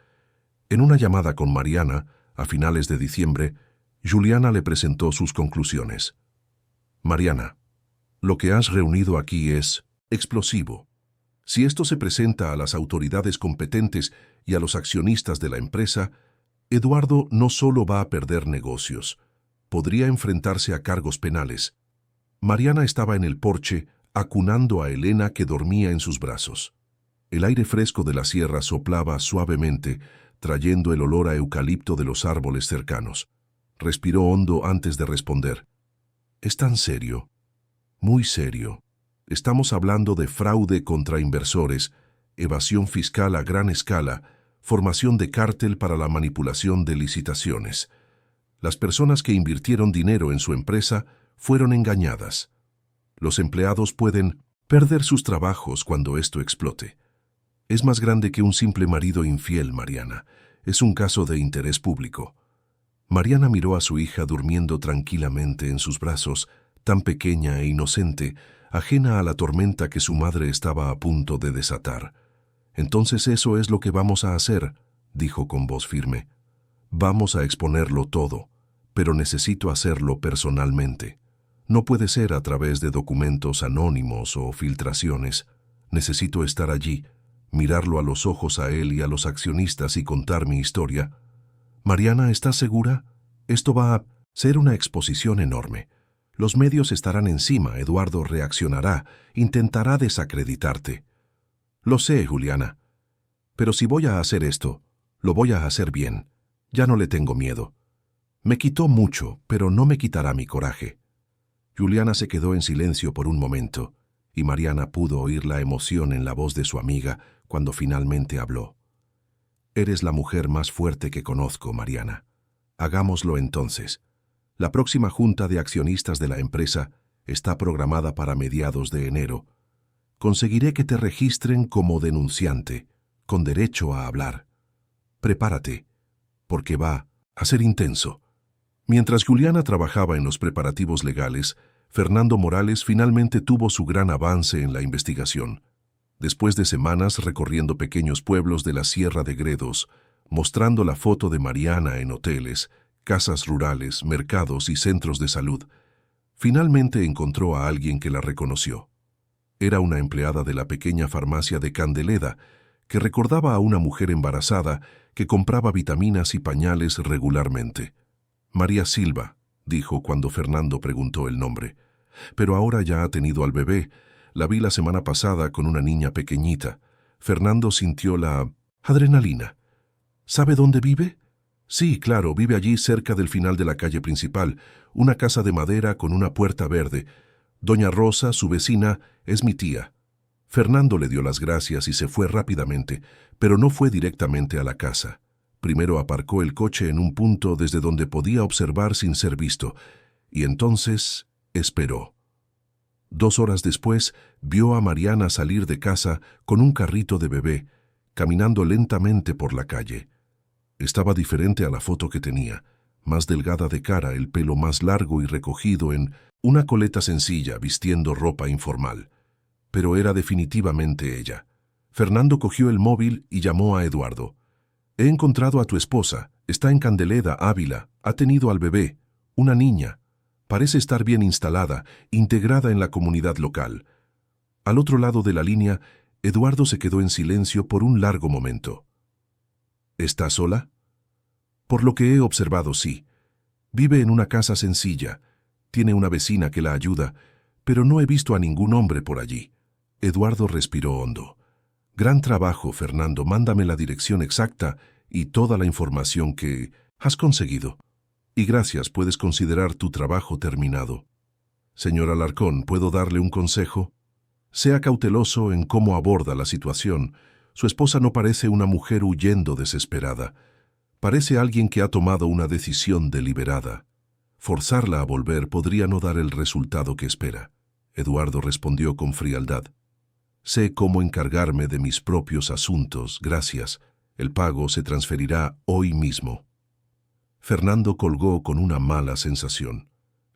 En una llamada con Mariana, a finales de diciembre, Juliana le presentó sus conclusiones. «Mariana, lo que has reunido aquí es explosivo. Si esto se presenta a las autoridades competentes y a los accionistas de la empresa, Eduardo no solo va a perder negocios, podría enfrentarse a cargos penales». Mariana estaba en el porche, acunando a Elena que dormía en sus brazos. El aire fresco de la sierra soplaba suavemente, trayendo el olor a eucalipto de los árboles cercanos. Respiró hondo antes de responder. «Es tan serio, muy serio». Estamos hablando de fraude contra inversores, evasión fiscal a gran escala, formación de cártel para la manipulación de licitaciones. Las personas que invirtieron dinero en su empresa fueron engañadas. Los empleados pueden perder sus trabajos cuando esto explote. Es más grande que un simple marido infiel, Mariana. Es un caso de interés público. Mariana miró a su hija durmiendo tranquilamente en sus brazos, tan pequeña e inocente, ajena a la tormenta que su madre estaba a punto de desatar. «Entonces eso es lo que vamos a hacer», dijo con voz firme. «Vamos a exponerlo todo, pero necesito hacerlo personalmente. No puede ser a través de documentos anónimos o filtraciones. Necesito estar allí, mirarlo a los ojos a él y a los accionistas y contar mi historia». «Mariana, ¿estás segura? Esto va a ser una exposición enorme. Los medios estarán encima, Eduardo reaccionará, intentará desacreditarte». «Lo sé, Juliana. Pero si voy a hacer esto, lo voy a hacer bien. Ya no le tengo miedo. Me quitó mucho, pero no me quitará mi coraje». Juliana se quedó en silencio por un momento, y Mariana pudo oír la emoción en la voz de su amiga cuando finalmente habló. «Eres la mujer más fuerte que conozco, Mariana. Hagámoslo entonces. La próxima junta de accionistas de la empresa está programada para mediados de enero. Conseguiré que te registren como denunciante, con derecho a hablar. Prepárate, porque va a ser intenso». Mientras Juliana trabajaba en los preparativos legales, Fernando Morales finalmente tuvo su gran avance en la investigación. Después de semanas recorriendo pequeños pueblos de la Sierra de Gredos, mostrando la foto de Mariana en hoteles, casas rurales, mercados y centros de salud, finalmente encontró a alguien que la reconoció. Era una empleada de la pequeña farmacia de Candeleda, que recordaba a una mujer embarazada que compraba vitaminas y pañales regularmente. «María Silva», dijo cuando Fernando preguntó el nombre. «Pero ahora ya ha tenido al bebé. La vi la semana pasada con una niña pequeñita». Fernando sintió la adrenalina. «¿Sabe dónde vive?» «Sí, claro, vive allí cerca del final de la calle principal, una casa de madera con una puerta verde. Doña Rosa, su vecina, es mi tía». Fernando le dio las gracias y se fue rápidamente, pero no fue directamente a la casa. Primero aparcó el coche en un punto desde donde podía observar sin ser visto, y entonces esperó. 2 horas después, vio a Mariana salir de casa con un carrito de bebé, caminando lentamente por la calle. Estaba diferente a la foto que tenía, más delgada de cara, el pelo más largo y recogido en una coleta sencilla, vistiendo ropa informal. Pero era definitivamente ella. Fernando cogió el móvil y llamó a Eduardo. «He encontrado a tu esposa. Está en Candeleda, Ávila. Ha tenido al bebé, una niña. Parece estar bien instalada, integrada en la comunidad local». Al otro lado de la línea, Eduardo se quedó en silencio por un largo momento. «¿Está sola?» «Por lo que he observado, sí. Vive en una casa sencilla. Tiene una vecina que la ayuda, pero no he visto a ningún hombre por allí». Eduardo respiró hondo. «Gran trabajo, Fernando. Mándame la dirección exacta y toda la información que has conseguido. Y gracias, puedes considerar tu trabajo terminado». «Señor Alarcón, ¿puedo darle un consejo? Sea cauteloso en cómo aborda la situación. Su esposa no parece una mujer huyendo desesperada. Parece alguien que ha tomado una decisión deliberada. Forzarla a volver podría no dar el resultado que espera». Eduardo respondió con frialdad. «Sé cómo encargarme de mis propios asuntos, gracias. El pago se transferirá hoy mismo». Fernando colgó con una mala sensación.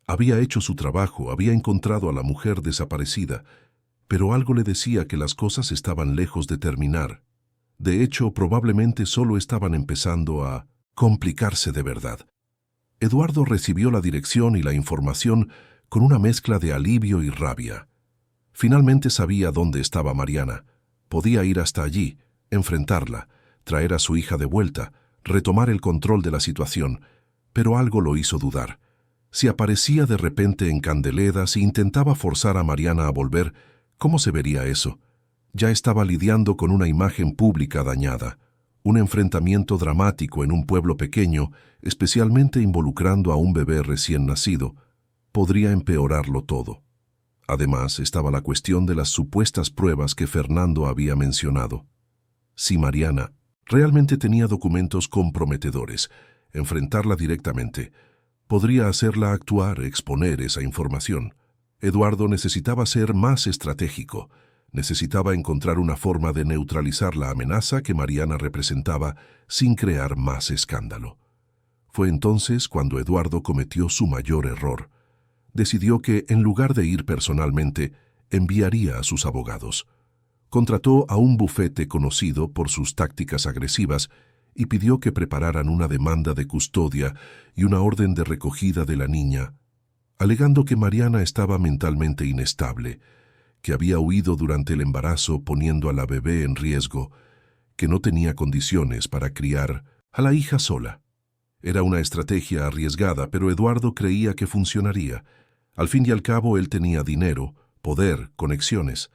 Había hecho su trabajo, había encontrado a la mujer desaparecida, pero algo le decía que las cosas estaban lejos de terminar. De hecho, probablemente solo estaban empezando a complicarse de verdad. Eduardo recibió la dirección y la información con una mezcla de alivio y rabia. Finalmente sabía dónde estaba Mariana. Podía ir hasta allí, enfrentarla, traer a su hija de vuelta, retomar el control de la situación, pero algo lo hizo dudar. Si aparecía de repente en Candeleda, si intentaba forzar a Mariana a volver, ¿cómo se vería eso? Ya estaba lidiando con una imagen pública dañada, un enfrentamiento dramático en un pueblo pequeño, especialmente involucrando a un bebé recién nacido. Podría empeorarlo todo. Además, estaba la cuestión de las supuestas pruebas que Fernando había mencionado. Si Mariana realmente tenía documentos comprometedores, enfrentarla directamente podría hacerla actuar, exponer esa información. Eduardo necesitaba ser más estratégico. Necesitaba encontrar una forma de neutralizar la amenaza que Mariana representaba sin crear más escándalo. Fue entonces cuando Eduardo cometió su mayor error. Decidió que, en lugar de ir personalmente, enviaría a sus abogados. Contrató a un bufete conocido por sus tácticas agresivas y pidió que prepararan una demanda de custodia y una orden de recogida de la niña, alegando que Mariana estaba mentalmente inestable, que había huido durante el embarazo poniendo a la bebé en riesgo, que no tenía condiciones para criar a la hija sola. Era una estrategia arriesgada, pero Eduardo creía que funcionaría. Al fin y al cabo, él tenía dinero, poder, conexiones.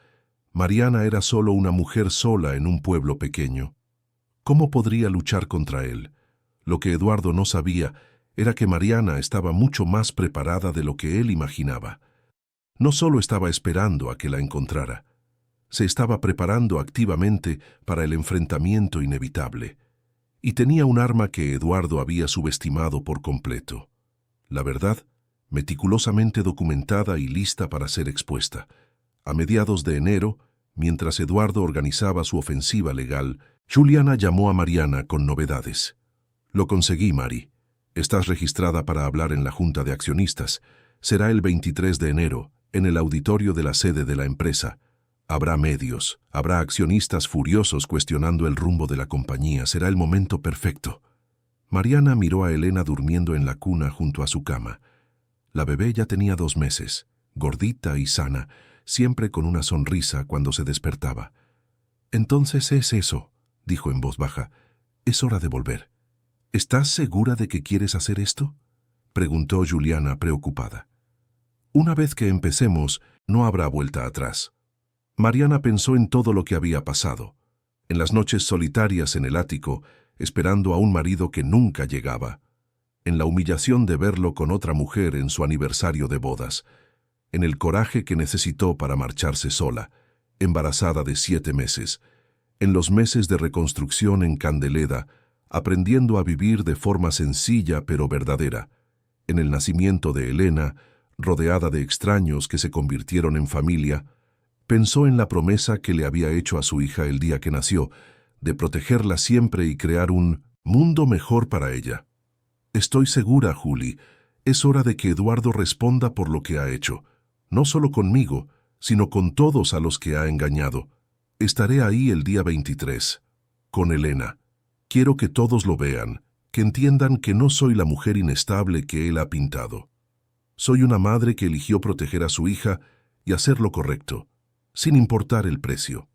Mariana era solo una mujer sola en un pueblo pequeño. ¿Cómo podría luchar contra él? Lo que Eduardo no sabía era que Mariana estaba mucho más preparada de lo que él imaginaba. No solo estaba esperando a que la encontrara, se estaba preparando activamente para el enfrentamiento inevitable. Y tenía un arma que Eduardo había subestimado por completo. La verdad, meticulosamente documentada y lista para ser expuesta. A mediados de enero, mientras Eduardo organizaba su ofensiva legal, Juliana llamó a Mariana con novedades. «Lo conseguí, Mari. Estás registrada para hablar en la Junta de Accionistas. Será el 23 de enero, en el auditorio de la sede de la empresa. Habrá medios, habrá accionistas furiosos cuestionando el rumbo de la compañía. Será el momento perfecto». Mariana miró a Elena durmiendo en la cuna junto a su cama. La bebé ya tenía 2 meses, gordita y sana, siempre con una sonrisa cuando se despertaba. «Entonces es eso», dijo en voz baja. «Es hora de volver». «¿Estás segura de que quieres hacer esto?», preguntó Juliana preocupada. «Una vez que empecemos, no habrá vuelta atrás». Mariana pensó en todo lo que había pasado. En las noches solitarias en el ático, esperando a un marido que nunca llegaba. En la humillación de verlo con otra mujer en su aniversario de bodas. En el coraje que necesitó para marcharse sola, embarazada de 7 meses. En los meses de reconstrucción en Candeleda, aprendiendo a vivir de forma sencilla pero verdadera. En el nacimiento de Elena, rodeada de extraños que se convirtieron en familia, pensó en la promesa que le había hecho a su hija el día que nació, de protegerla siempre y crear un mundo mejor para ella. «Estoy segura, Juli, es hora de que Eduardo responda por lo que ha hecho, no solo conmigo, sino con todos a los que ha engañado. Estaré ahí el día 23, con Elena. Quiero que todos lo vean, que entiendan que no soy la mujer inestable que él ha pintado. Soy una madre que eligió proteger a su hija y hacer lo correcto, sin importar el precio».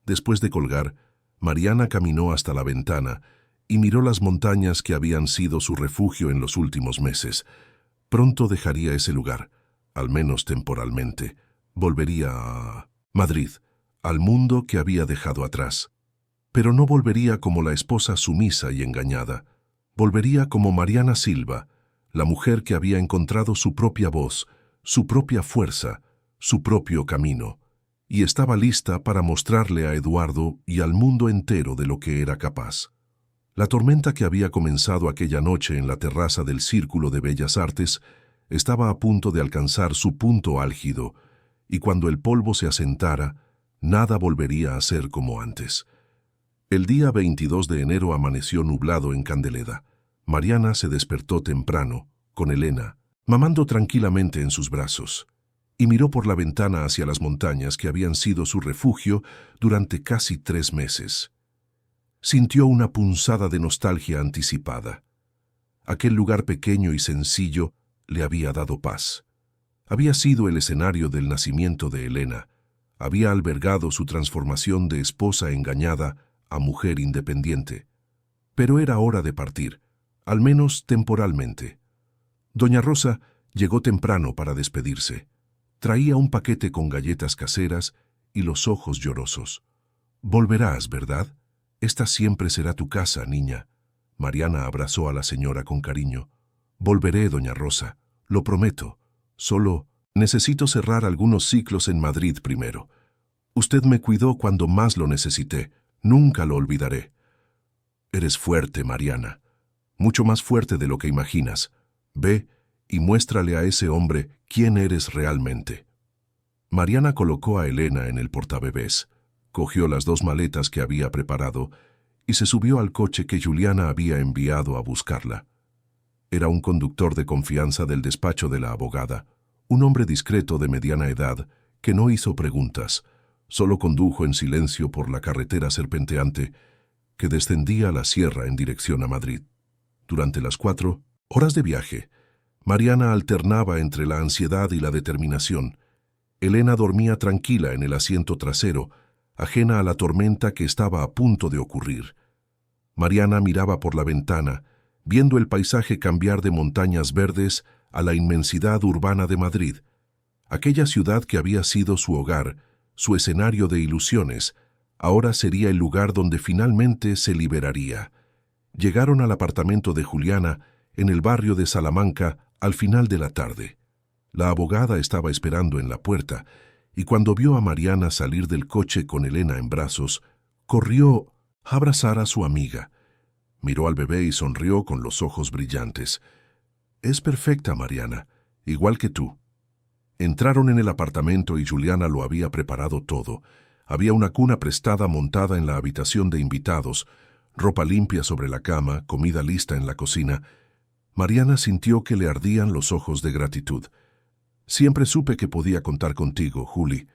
Después de colgar, Mariana caminó hasta la ventana y miró las montañas que habían sido su refugio en los últimos meses. Pronto dejaría ese lugar, al menos temporalmente. Volvería a Madrid, al mundo que había dejado atrás. Pero no volvería como la esposa sumisa y engañada. Volvería como Mariana Silva, la mujer que había encontrado su propia voz, su propia fuerza, su propio camino, y estaba lista para mostrarle a Eduardo y al mundo entero de lo que era capaz. La tormenta que había comenzado aquella noche en la terraza del Círculo de Bellas Artes estaba a punto de alcanzar su punto álgido, y cuando el polvo se asentara, nada volvería a ser como antes. El día 22 de enero amaneció nublado en Candeleda. Mariana se despertó temprano, con Elena, mamando tranquilamente en sus brazos, y miró por la ventana hacia las montañas que habían sido su refugio durante casi 3 meses. Sintió una punzada de nostalgia anticipada. Aquel lugar pequeño y sencillo le había dado paz. Había sido el escenario del nacimiento de Elena. Había albergado su transformación de esposa engañada a mujer independiente. Pero era hora de partir, al menos temporalmente. Doña Rosa llegó temprano para despedirse. Traía un paquete con galletas caseras y los ojos llorosos. «Volverás, ¿verdad? Esta siempre será tu casa, niña». Mariana abrazó a la señora con cariño. «Volveré, doña Rosa, lo prometo. Solo Necesito cerrar algunos ciclos en Madrid primero. Usted me cuidó cuando más lo necesité. Nunca lo olvidaré. Eres fuerte, Mariana. Mucho más fuerte de lo que imaginas. Ve y muéstrale a ese hombre quién eres realmente. Mariana colocó a Elena en el portabebés, cogió las 2 maletas que había preparado y se subió al coche que Juliana había enviado a buscarla. Era un conductor de confianza del despacho de la abogada, un hombre discreto de mediana edad que no hizo preguntas, solo condujo en silencio por la carretera serpenteante que descendía a la sierra en dirección a Madrid. Durante las 4 horas de viaje, Mariana alternaba entre la ansiedad y la determinación. Elena dormía tranquila en el asiento trasero, ajena a la tormenta que estaba a punto de ocurrir. Mariana miraba por la ventana, viendo el paisaje cambiar de montañas verdes a la inmensidad urbana de Madrid. Aquella ciudad que había sido su hogar, su escenario de ilusiones, ahora sería el lugar donde finalmente se liberaría. Llegaron al apartamento de Juliana, en el barrio de Salamanca, al final de la tarde. La abogada estaba esperando en la puerta, y cuando vio a Mariana salir del coche con Elena en brazos, corrió a abrazar a su amiga. Miró al bebé y sonrió con los ojos brillantes. «Es perfecta, Mariana, igual que tú». Entraron en el apartamento y Juliana lo había preparado todo. Había una cuna prestada montada en la habitación de invitados, ropa limpia sobre la cama, comida lista en la cocina. Mariana sintió que le ardían los ojos de gratitud. «Siempre supe que podía contar contigo, Juli».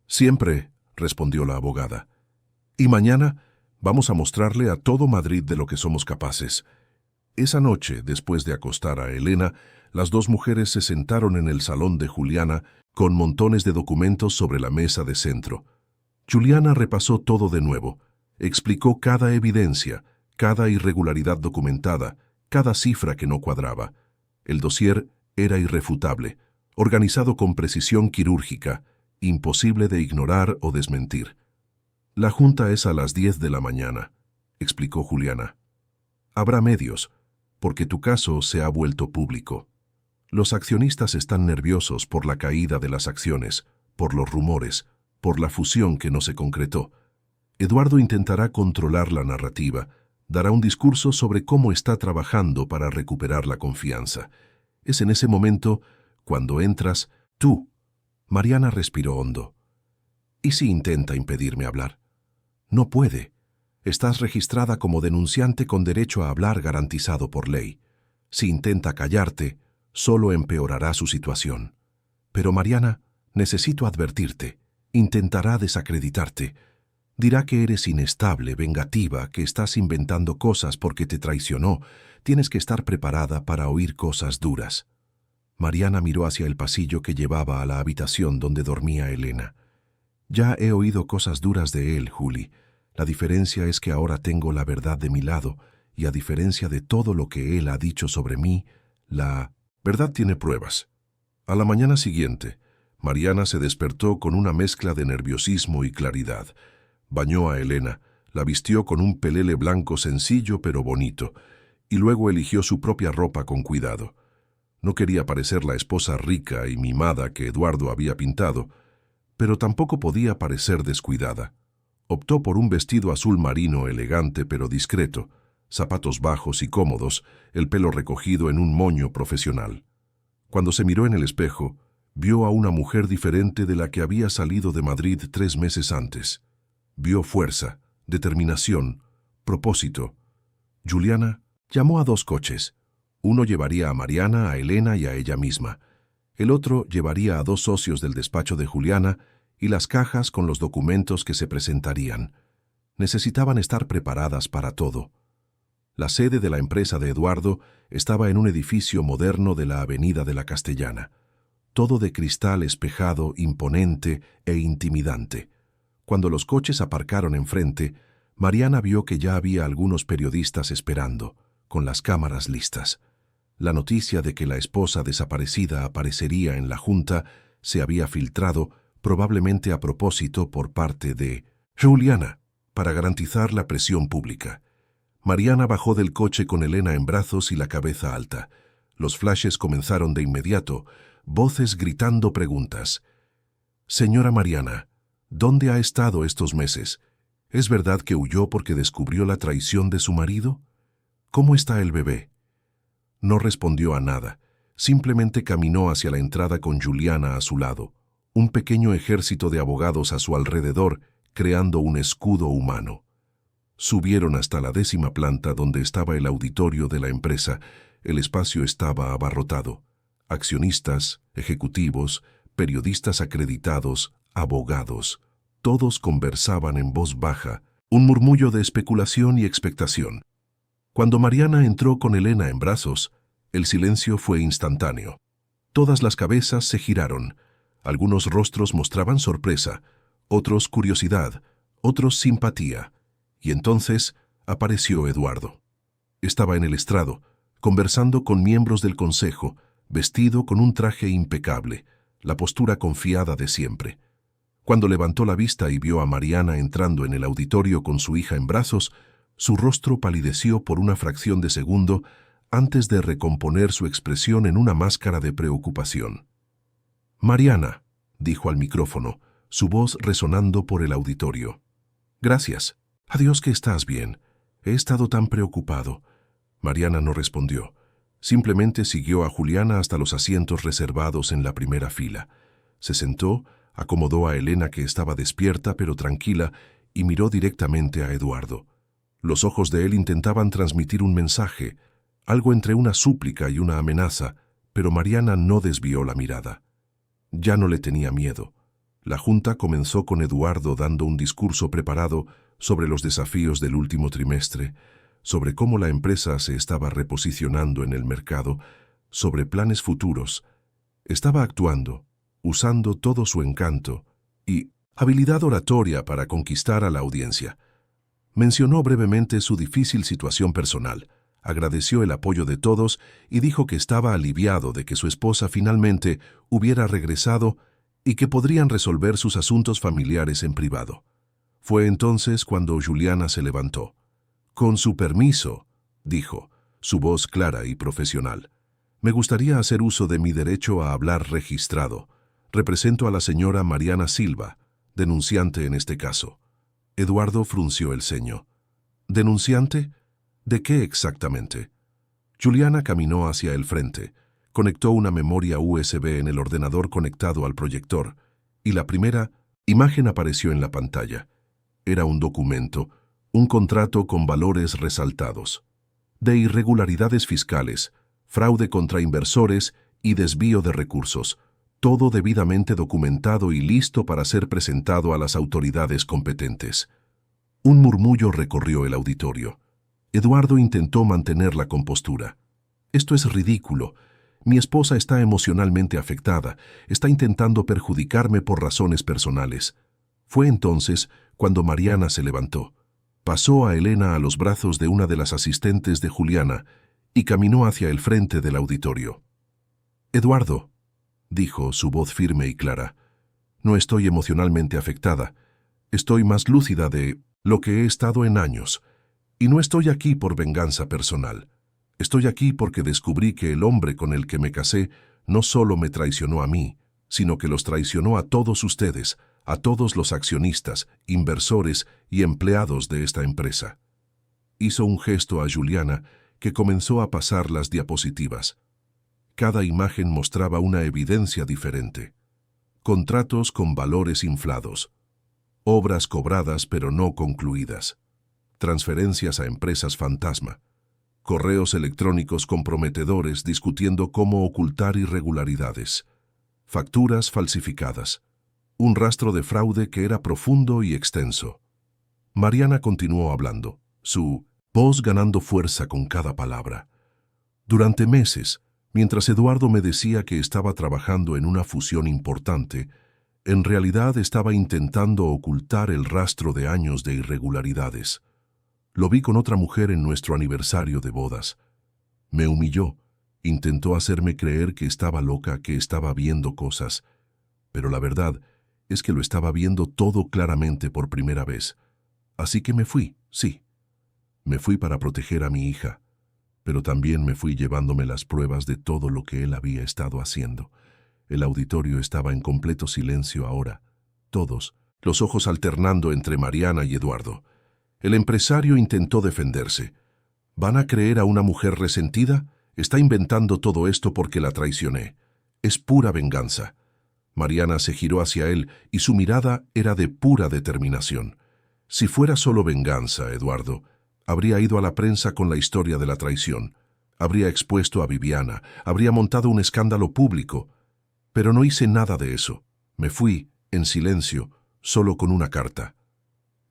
«Siempre», respondió la abogada. «Y mañana vamos a mostrarle a todo Madrid de lo que somos capaces». Esa noche, después de acostar a Elena, las 2 mujeres se sentaron en el salón de Juliana con montones de documentos sobre la mesa de centro. Juliana repasó todo de nuevo, explicó cada evidencia, cada irregularidad documentada, cada cifra que no cuadraba. El dossier era irrefutable, organizado con precisión quirúrgica, imposible de ignorar o desmentir. «La junta es a las 10 de la mañana», explicó Juliana. «Habrá medios, porque tu caso se ha vuelto público. Los accionistas están nerviosos por la caída de las acciones, por los rumores, por la fusión que no se concretó. Eduardo intentará controlar la narrativa, dará un discurso sobre cómo está trabajando para recuperar la confianza. Es en ese momento, cuando entras, tú». Mariana respiró hondo. «¿Y si intenta impedirme hablar?» «No puede. Estás registrada como denunciante con derecho a hablar garantizado por ley. Si intenta callarte, solo empeorará su situación. Pero Mariana, necesito advertirte, intentará desacreditarte. Dirá que eres inestable, vengativa, que estás inventando cosas porque te traicionó. Tienes que estar preparada para oír cosas duras». Mariana miró hacia el pasillo que llevaba a la habitación donde dormía Elena. «Ya he oído cosas duras de él, Juli. La diferencia es que ahora tengo la verdad de mi lado, y a diferencia de todo lo que él ha dicho sobre mí, la verdad tiene pruebas». A la mañana siguiente, Mariana se despertó con una mezcla de nerviosismo y claridad. Bañó a Elena, la vistió con un pelele blanco sencillo pero bonito, y luego eligió su propia ropa con cuidado. No quería parecer la esposa rica y mimada que Eduardo había pintado, pero tampoco podía parecer descuidada. Optó por un vestido azul marino elegante pero discreto, zapatos bajos y cómodos, el pelo recogido en un moño profesional. Cuando se miró en el espejo, vio a una mujer diferente de la que había salido de Madrid 3 meses antes. Vio fuerza, determinación, propósito. Juliana llamó a 2 coches. Uno llevaría a Mariana, a Elena y a ella misma. El otro llevaría a 2 socios del despacho de Juliana y las cajas con los documentos que se presentarían. Necesitaban estar preparadas para todo. La sede de la empresa de Eduardo estaba en un edificio moderno de la Avenida de la Castellana. Todo de cristal espejado, imponente e intimidante. Cuando los coches aparcaron enfrente, Mariana vio que ya había algunos periodistas esperando, con las cámaras listas. La noticia de que la esposa desaparecida aparecería en la junta se había filtrado, probablemente a propósito por parte de Juliana, para garantizar la presión pública. Mariana bajó del coche con Elena en brazos y la cabeza alta. Los flashes comenzaron de inmediato. voces gritando preguntas. «Señora Mariana, ¿dónde ha estado estos meses? ¿Es verdad que huyó porque descubrió la traición de su marido? ¿Cómo está el bebé?» No respondió a nada. Simplemente caminó hacia la entrada con Juliana a su lado, un pequeño ejército de abogados a su alrededor, creando un escudo humano. Subieron hasta la 10ª planta donde estaba el auditorio de la empresa. El espacio estaba abarrotado. Accionistas, ejecutivos, periodistas acreditados, abogados. Todos conversaban en voz baja, un murmullo de especulación y expectación. Cuando Mariana entró con Elena en brazos, el silencio fue instantáneo. Todas las cabezas se giraron. Algunos rostros mostraban sorpresa, otros curiosidad, otros simpatía. Y entonces apareció Eduardo. Estaba en el estrado, conversando con miembros del consejo, vestido con un traje impecable, la postura confiada de siempre. Cuando levantó la vista y vio a Mariana entrando en el auditorio con su hija en brazos, su rostro palideció por una fracción de segundo antes de recomponer su expresión en una máscara de preocupación. «Mariana», dijo al micrófono, su voz resonando por el auditorio. «Gracias. Adiós que estás bien. He estado tan preocupado». Mariana no respondió. Simplemente siguió a Juliana hasta los asientos reservados en la primera fila. Se sentó, acomodó a Elena que estaba despierta pero tranquila y miró directamente a Eduardo. Los ojos de él intentaban transmitir un mensaje, algo entre una súplica y una amenaza, pero Mariana no desvió la mirada. Ya no le tenía miedo. La junta comenzó con Eduardo dando un discurso preparado sobre los desafíos del último trimestre, sobre cómo la empresa se estaba reposicionando en el mercado, sobre planes futuros. Estaba actuando, usando todo su encanto y habilidad oratoria para conquistar a la audiencia. Mencionó brevemente su difícil situación personal, agradeció el apoyo de todos y dijo que estaba aliviado de que su esposa finalmente hubiera regresado y que podrían resolver sus asuntos familiares en privado. Fue entonces cuando Juliana se levantó. «Con su permiso», dijo, su voz clara y profesional. «Me gustaría hacer uso de mi derecho a hablar registrado. Represento a la señora Mariana Silva, denunciante en este caso». Eduardo frunció el ceño. «¿Denunciante? ¿De qué exactamente?» Juliana caminó hacia el frente, conectó una memoria USB en el ordenador conectado al proyector, y la primera imagen apareció en la pantalla. Era un documento, un contrato con valores resaltados. De irregularidades fiscales, fraude contra inversores y desvío de recursos, todo debidamente documentado y listo para ser presentado a las autoridades competentes. Un murmullo recorrió el auditorio. Eduardo intentó mantener la compostura. «Esto es ridículo. Mi esposa está emocionalmente afectada, está intentando perjudicarme por razones personales». Fue entonces cuando Mariana se levantó. Pasó a Elena a los brazos de una de las asistentes de Juliana y caminó hacia el frente del auditorio. «Eduardo», dijo, su voz firme y clara, «no estoy emocionalmente afectada. Estoy más lúcida de lo que he estado en años. Y no estoy aquí por venganza personal. Estoy aquí porque descubrí que el hombre con el que me casé no solo me traicionó a mí, sino que los traicionó a todos ustedes, a todos los accionistas, inversores y empleados de esta empresa». Hizo un gesto a Juliana, que comenzó a pasar las diapositivas. Cada imagen mostraba una evidencia diferente. Contratos con valores inflados. Obras cobradas pero no concluidas. Transferencias a empresas fantasma. Correos electrónicos comprometedores discutiendo cómo ocultar irregularidades. Facturas falsificadas. Un rastro de fraude que era profundo y extenso. Mariana continuó hablando, su voz ganando fuerza con cada palabra. Durante meses, mientras Eduardo me decía que estaba trabajando en una fusión importante, en realidad estaba intentando ocultar el rastro de años de irregularidades. Lo vi con otra mujer en nuestro aniversario de bodas. Me humilló, intentó hacerme creer que estaba loca, que estaba viendo cosas, pero la verdad es que lo estaba viendo todo claramente por primera vez. Así que me fui, sí. Me fui para proteger a mi hija, pero también me fui llevándome las pruebas de todo lo que él había estado haciendo. El auditorio estaba en completo silencio ahora. Todos, los ojos alternando entre Mariana y Eduardo. El empresario intentó defenderse. ¿Van a creer a una mujer resentida? Está inventando todo esto porque la traicioné. Es pura venganza. Mariana se giró hacia él y su mirada era de pura determinación. Si fuera solo venganza, Eduardo, habría ido a la prensa con la historia de la traición. Habría expuesto a Viviana, habría montado un escándalo público. Pero no hice nada de eso. Me fui, en silencio, solo con una carta.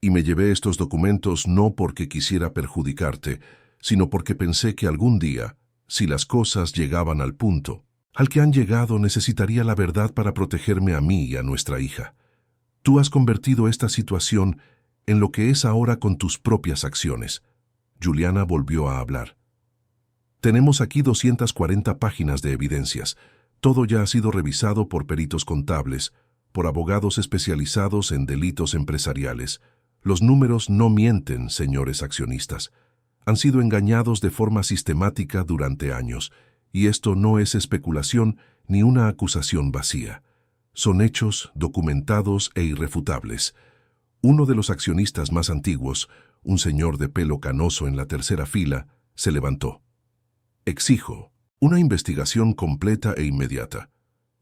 Y me llevé estos documentos no porque quisiera perjudicarte, sino porque pensé que algún día, si las cosas llegaban al punto al que han llegado, necesitaría la verdad para protegerme a mí y a nuestra hija. Tú has convertido esta situación en lo que es ahora con tus propias acciones. Juliana volvió a hablar. Tenemos aquí 240 páginas de evidencias. Todo ya ha sido revisado por peritos contables, por abogados especializados en delitos empresariales. Los números no mienten, señores accionistas. Han sido engañados de forma sistemática durante años, y esto no es especulación ni una acusación vacía. Son hechos documentados e irrefutables. Uno de los accionistas más antiguos, un señor de pelo canoso en la tercera fila, se levantó. Exijo una investigación completa e inmediata.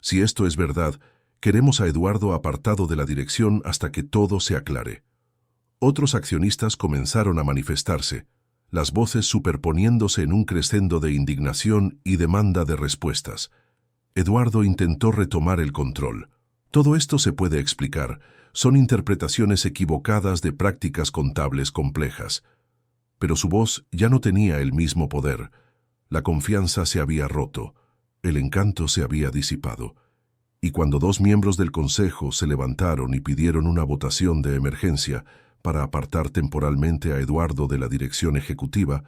Si esto es verdad, queremos a Eduardo apartado de la dirección hasta que todo se aclare. Otros accionistas comenzaron a manifestarse, las voces superponiéndose en un crescendo de indignación y demanda de respuestas. Eduardo intentó retomar el control. Todo esto se puede explicar. Son interpretaciones equivocadas de prácticas contables complejas. Pero su voz ya no tenía el mismo poder. La confianza se había roto. El encanto se había disipado. Y cuando dos miembros del consejo se levantaron y pidieron una votación de emergencia para apartar temporalmente a Eduardo de la dirección ejecutiva,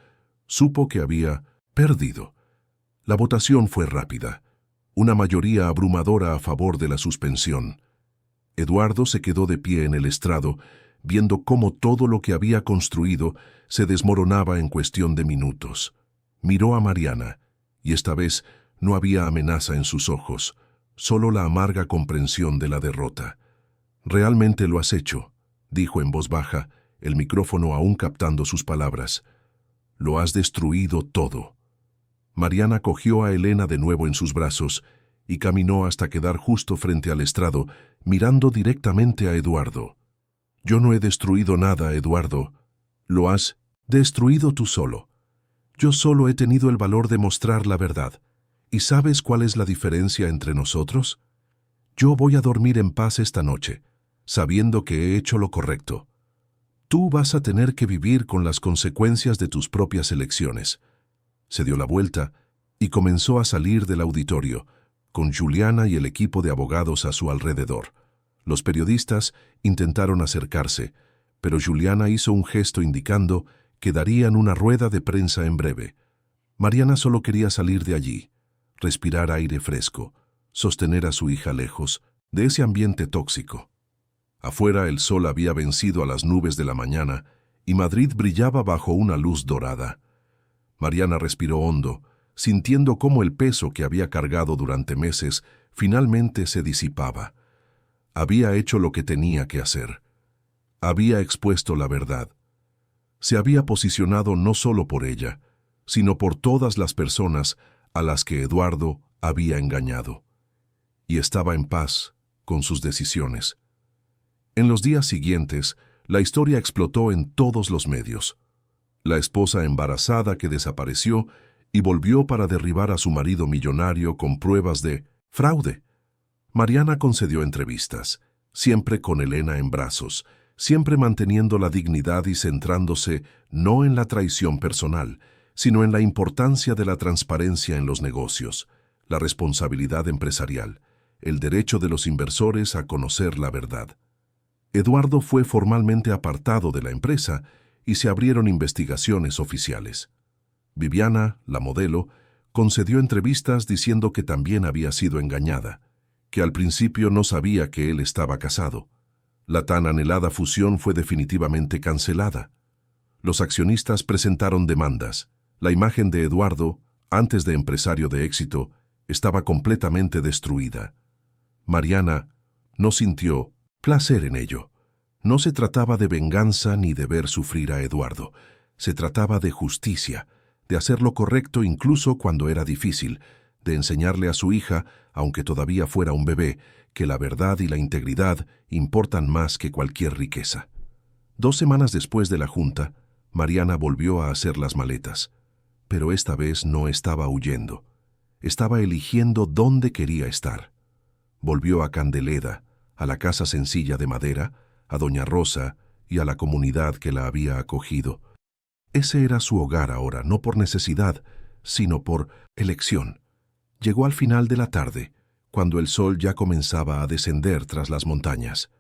supo que había perdido. La votación fue rápida. Una mayoría abrumadora a favor de la suspensión. Eduardo se quedó de pie en el estrado, viendo cómo todo lo que había construido se desmoronaba en cuestión de minutos. Miró a Mariana, y esta vez no había amenaza en sus ojos, solo la amarga comprensión de la derrota. «Realmente lo has hecho», dijo en voz baja, el micrófono aún captando sus palabras. «Lo has destruido todo». Mariana cogió a Elena de nuevo en sus brazos y caminó hasta quedar justo frente al estrado, mirando directamente a Eduardo. «Yo no he destruido nada, Eduardo. Lo has destruido tú solo. Yo solo he tenido el valor de mostrar la verdad. ¿Y sabes cuál es la diferencia entre nosotros? Yo voy a dormir en paz esta noche, sabiendo que he hecho lo correcto. Tú vas a tener que vivir con las consecuencias de tus propias elecciones». Se dio la vuelta y comenzó a salir del auditorio, con Juliana y el equipo de abogados a su alrededor. Los periodistas intentaron acercarse, pero Juliana hizo un gesto indicando que darían una rueda de prensa en breve. Mariana solo quería salir de allí, respirar aire fresco, sostener a su hija lejos de ese ambiente tóxico. Afuera el sol había vencido a las nubes de la mañana y Madrid brillaba bajo una luz dorada. Mariana respiró hondo, sintiendo cómo el peso que había cargado durante meses finalmente se disipaba. Había hecho lo que tenía que hacer. Había expuesto la verdad. Se había posicionado no solo por ella, sino por todas las personas a las que Eduardo había engañado. Y estaba en paz con sus decisiones. En los días siguientes, la historia explotó en todos los medios. La esposa embarazada que desapareció y volvió para derribar a su marido millonario con pruebas de fraude. Mariana concedió entrevistas, siempre con Elena en brazos, siempre manteniendo la dignidad y centrándose no en la traición personal, sino en la importancia de la transparencia en los negocios, la responsabilidad empresarial, el derecho de los inversores a conocer la verdad. Eduardo fue formalmente apartado de la empresa y se abrieron investigaciones oficiales. Viviana, la modelo, concedió entrevistas diciendo que también había sido engañada, que al principio no sabía que él estaba casado. La tan anhelada fusión fue definitivamente cancelada. Los accionistas presentaron demandas. La imagen de Eduardo, antes de empresario de éxito, Estaba completamente destruida. Mariana no sintió placer en ello. No se trataba de venganza ni de ver sufrir a Eduardo. Se trataba de justicia, de hacer lo correcto incluso cuando era difícil, de enseñarle a su hija, aunque todavía fuera un bebé, que la verdad y la integridad importan más que cualquier riqueza. 2 semanas después de la junta, Mariana volvió a hacer las maletas, pero esta vez no estaba huyendo. Estaba eligiendo dónde quería estar. Volvió a Candeleda, a la casa sencilla de madera, a Doña Rosa y a la comunidad que la había acogido. Ese era su hogar ahora, no por necesidad, sino por elección. Llegó al final de la tarde, cuando el sol ya comenzaba a descender tras las montañas.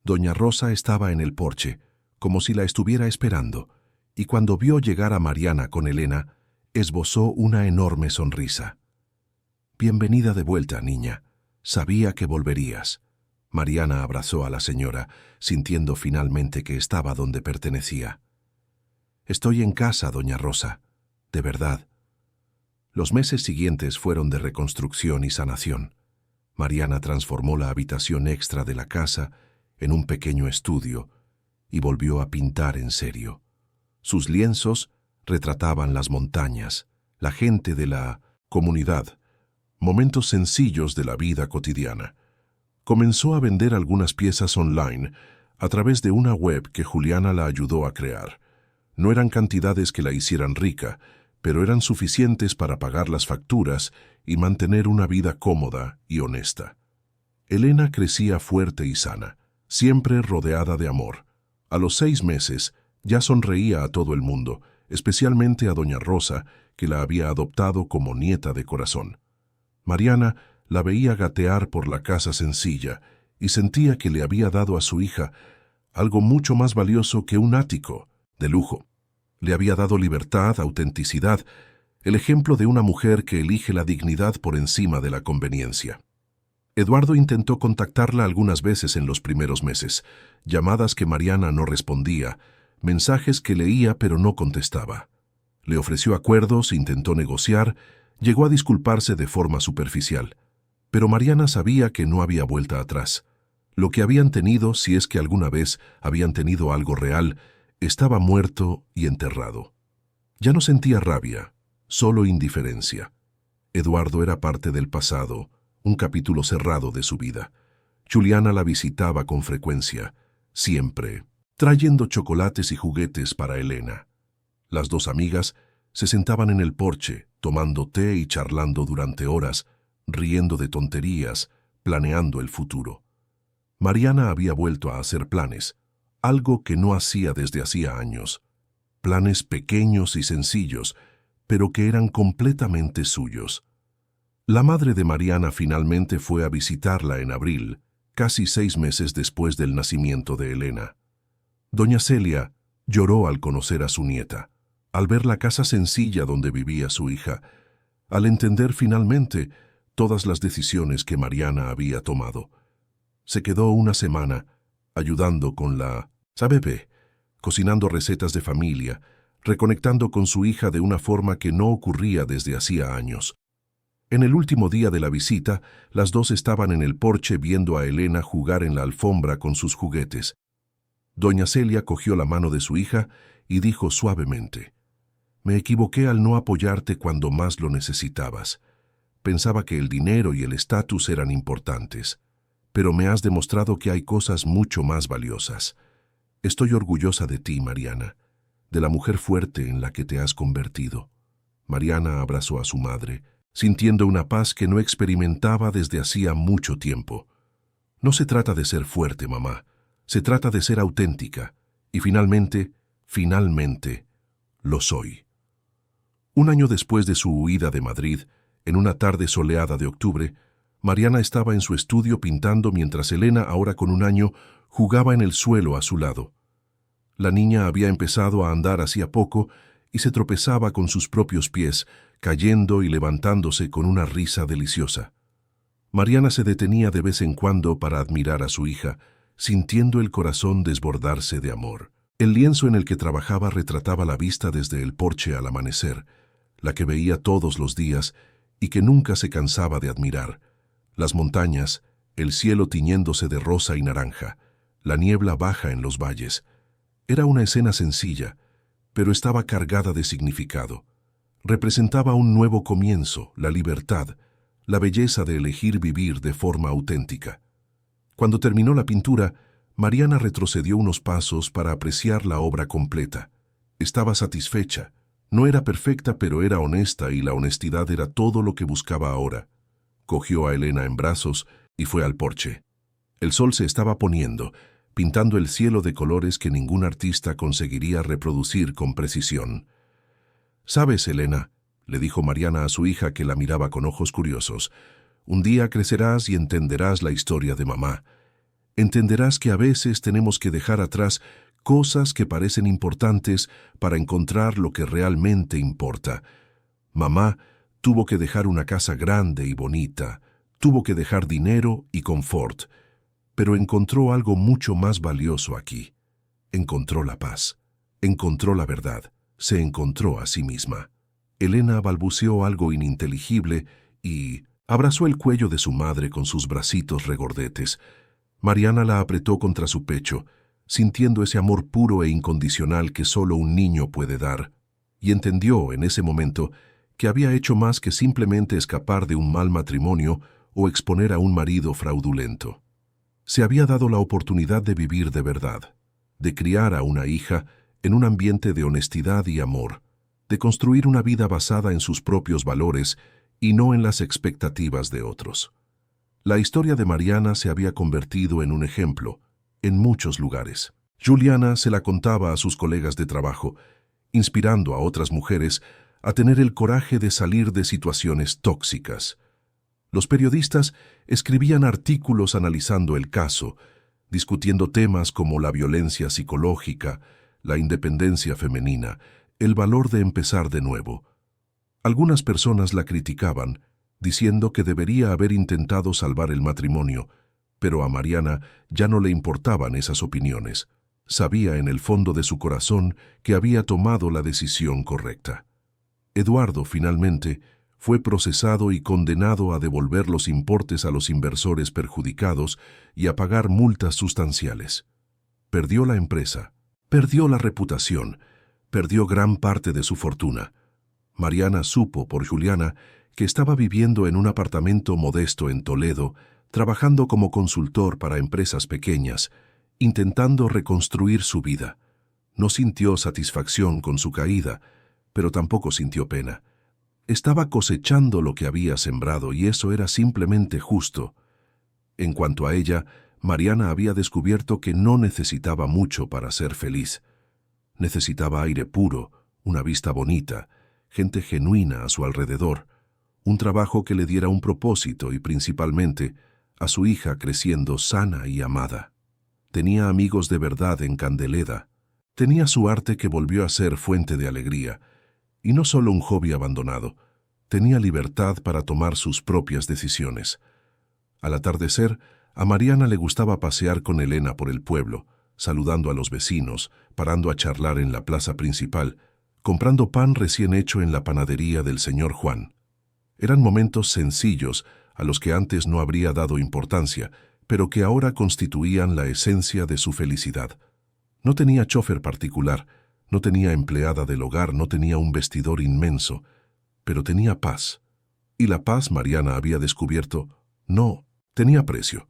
Doña Rosa estaba en el porche, como si la estuviera esperando, y cuando vio llegar a Mariana con Elena, esbozó una enorme sonrisa. «Bienvenida de vuelta, niña. Sabía que volverías». Mariana abrazó a la señora, sintiendo finalmente que estaba donde pertenecía. «Estoy en casa, doña Rosa. De verdad». Los meses siguientes fueron de reconstrucción y sanación. Mariana transformó la habitación extra de la casa en un pequeño estudio y volvió a pintar en serio. Sus lienzos retrataban las montañas, la gente de la comunidad, momentos sencillos de la vida cotidiana. Comenzó a vender algunas piezas online a través de una web que Juliana la ayudó a crear. No eran cantidades que la hicieran rica, pero eran suficientes para pagar las facturas y mantener una vida cómoda y honesta. Elena crecía fuerte y sana, siempre rodeada de amor. A los 6 meses ya sonreía a todo el mundo, especialmente a Doña Rosa, que la había adoptado como nieta de corazón. Mariana la veía gatear por la casa sencilla y sentía que le había dado a su hija algo mucho más valioso que un ático de lujo. Le había dado libertad, autenticidad, el ejemplo de una mujer que elige la dignidad por encima de la conveniencia. Eduardo intentó contactarla algunas veces en los primeros meses, llamadas que Mariana no respondía, mensajes que leía pero no contestaba. Le ofreció acuerdos, intentó negociar, llegó a disculparse de forma superficial. Pero Mariana sabía que no había vuelta atrás. Lo que habían tenido, si es que alguna vez habían tenido algo real, estaba muerto y enterrado. Ya no sentía rabia, solo indiferencia. Eduardo era parte del pasado, un capítulo cerrado de su vida. Juliana la visitaba con frecuencia, siempre, trayendo chocolates y juguetes para Elena. Las 2 amigas se sentaban en el porche, tomando té y charlando durante horas, riendo de tonterías, planeando el futuro. Mariana había vuelto a hacer planes, algo que no hacía desde hacía años. Planes pequeños y sencillos, pero que eran completamente suyos. La madre de Mariana finalmente fue a visitarla en abril, casi 6 meses después del nacimiento de Elena. Doña Celia lloró al conocer a su nieta, al ver la casa sencilla donde vivía su hija, al entender finalmente todas las decisiones que Mariana había tomado. Se quedó una semana ayudando con la bebé, cocinando recetas de familia, reconectando con su hija de una forma que no ocurría desde hacía años. En el último día de la visita, las 2 estaban en el porche viendo a Elena jugar en la alfombra con sus juguetes. Doña Celia cogió la mano de su hija y dijo suavemente: «Me equivoqué al no apoyarte cuando más lo necesitabas. Pensaba que el dinero y el estatus eran importantes, pero me has demostrado que hay cosas mucho más valiosas. Estoy orgullosa de ti, Mariana, de la mujer fuerte en la que te has convertido». Mariana abrazó a su madre, sintiendo una paz que no experimentaba desde hacía mucho tiempo. No se trata de ser fuerte, mamá. Se trata de ser auténtica. Y finalmente, lo soy. Un año después de su huida de Madrid, en una tarde soleada de octubre, Mariana estaba en su estudio pintando mientras Elena, ahora con 1 año, jugaba en el suelo a su lado. La niña había empezado a andar hacía poco y se tropezaba con sus propios pies, cayendo y levantándose con una risa deliciosa. Mariana se detenía de vez en cuando para admirar a su hija, sintiendo el corazón desbordarse de amor. El lienzo en el que trabajaba retrataba la vista desde el porche al amanecer, la que veía todos los días y que nunca se cansaba de admirar. Las montañas, el cielo tiñéndose de rosa y naranja, la niebla baja en los valles. Era una escena sencilla, pero estaba cargada de significado. Representaba un nuevo comienzo, la libertad, la belleza de elegir vivir de forma auténtica. Cuando terminó la pintura, Mariana retrocedió unos pasos para apreciar la obra completa. Estaba satisfecha. No era perfecta, pero era honesta, y la honestidad era todo lo que buscaba ahora. Cogió a Elena en brazos y fue al porche. El sol se estaba poniendo, pintando el cielo de colores que ningún artista conseguiría reproducir con precisión. «¿Sabes, Elena?», le dijo Mariana a su hija, que la miraba con ojos curiosos, «un día crecerás y entenderás la historia de mamá. Entenderás que a veces tenemos que dejar atrás cosas que parecen importantes para encontrar lo que realmente importa. Mamá tuvo que dejar una casa grande y bonita, tuvo que dejar dinero y confort, pero encontró algo mucho más valioso aquí. Encontró la paz, encontró la verdad, se encontró a sí misma». Elena balbuceó algo ininteligible y abrazó el cuello de su madre con sus bracitos regordetes. Mariana la apretó contra su pecho, sintiendo ese amor puro e incondicional que solo un niño puede dar, y entendió en ese momento que había hecho más que simplemente escapar de un mal matrimonio o exponer a un marido fraudulento. Se había dado la oportunidad de vivir de verdad, de criar a una hija en un ambiente de honestidad y amor, de construir una vida basada en sus propios valores y no en las expectativas de otros. La historia de Mariana se había convertido en un ejemplo en muchos lugares. Juliana se la contaba a sus colegas de trabajo, inspirando a otras mujeres a tener el coraje de salir de situaciones tóxicas. Los periodistas escribían artículos analizando el caso, discutiendo temas como la violencia psicológica, la independencia femenina, el valor de empezar de nuevo. Algunas personas la criticaban, diciendo que debería haber intentado salvar el matrimonio, pero a Mariana ya no le importaban esas opiniones. Sabía en el fondo de su corazón que había tomado la decisión correcta. Eduardo, finalmente, fue procesado y condenado a devolver los importes a los inversores perjudicados y a pagar multas sustanciales. Perdió la empresa, perdió la reputación, perdió gran parte de su fortuna. Mariana supo por Juliana que estaba viviendo en un apartamento modesto en Toledo, trabajando como consultor para empresas pequeñas, intentando reconstruir su vida. No sintió satisfacción con su caída, pero tampoco sintió pena. Estaba cosechando lo que había sembrado y eso era simplemente justo. En cuanto a ella, Mariana había descubierto que no necesitaba mucho para ser feliz. Necesitaba aire puro, una vista bonita, gente genuina a su alrededor, un trabajo que le diera un propósito y principalmente a su hija creciendo sana y amada. Tenía amigos de verdad en Candeleda. Tenía su arte que volvió a ser fuente de alegría, y no solo un hobby abandonado. Tenía libertad para tomar sus propias decisiones. Al atardecer, a Mariana le gustaba pasear con Elena por el pueblo, saludando a los vecinos, parando a charlar en la plaza principal, comprando pan recién hecho en la panadería del señor Juan. Eran momentos sencillos a los que antes no habría dado importancia, pero que ahora constituían la esencia de su felicidad. No tenía chofer particular, no tenía empleada del hogar, no tenía un vestidor inmenso, pero tenía paz. Y la paz, Mariana había descubierto, no tenía precio.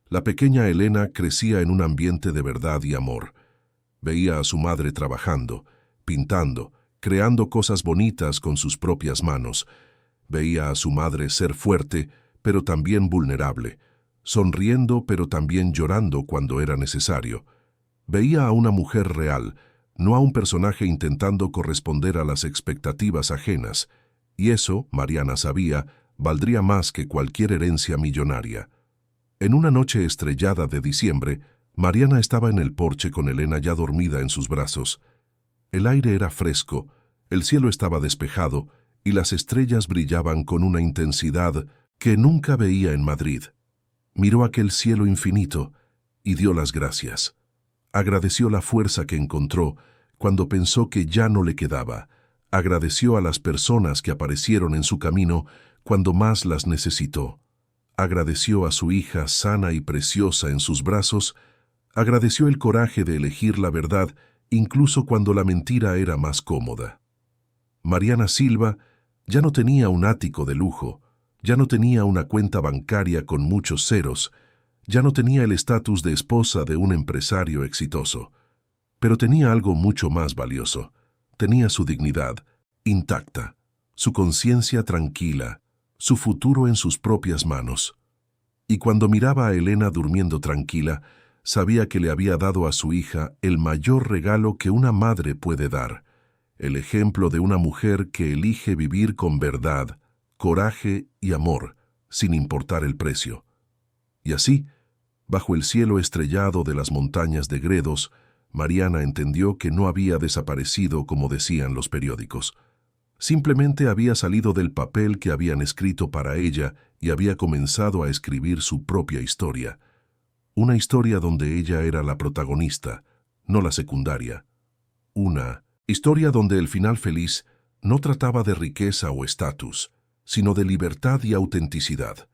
La pequeña Elena crecía en un ambiente de verdad y amor. Veía a su madre trabajando, pintando, creando cosas bonitas con sus propias manos. Veía a su madre ser fuerte, pero también vulnerable, sonriendo pero también llorando cuando era necesario. Veía a una mujer real, no a un personaje intentando corresponder a las expectativas ajenas, y eso, Mariana sabía, valdría más que cualquier herencia millonaria. En una noche estrellada de diciembre, Mariana estaba en el porche con Elena ya dormida en sus brazos. El aire era fresco, el cielo estaba despejado y las estrellas brillaban con una intensidad que nunca veía en Madrid. Miró aquel cielo infinito y dio las gracias. Agradeció la fuerza que encontró cuando pensó que ya no le quedaba. Agradeció a las personas que aparecieron en su camino cuando más las necesitó. Agradeció a su hija sana y preciosa en sus brazos, agradeció el coraje de elegir la verdad, incluso cuando la mentira era más cómoda. Mariana Silva ya no tenía un ático de lujo, ya no tenía una cuenta bancaria con muchos ceros, ya no tenía el estatus de esposa de un empresario exitoso, pero tenía algo mucho más valioso. Tenía su dignidad intacta, su conciencia tranquila, su futuro en sus propias manos. Y cuando miraba a Elena durmiendo tranquila, sabía que le había dado a su hija el mayor regalo que una madre puede dar, el ejemplo de una mujer que elige vivir con verdad, coraje y amor, sin importar el precio. Y así, bajo el cielo estrellado de las montañas de Gredos, Mariana entendió que no había desaparecido como decían los periódicos. Simplemente había salido del papel que habían escrito para ella y había comenzado a escribir su propia historia. Una historia donde ella era la protagonista, no la secundaria. Una historia donde el final feliz no trataba de riqueza o estatus, sino de libertad y autenticidad.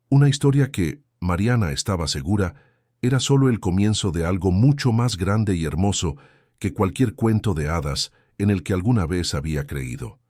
Una historia que, Mariana estaba segura, era solo el comienzo de algo mucho más grande y hermoso que cualquier cuento de hadas en el que alguna vez había creído.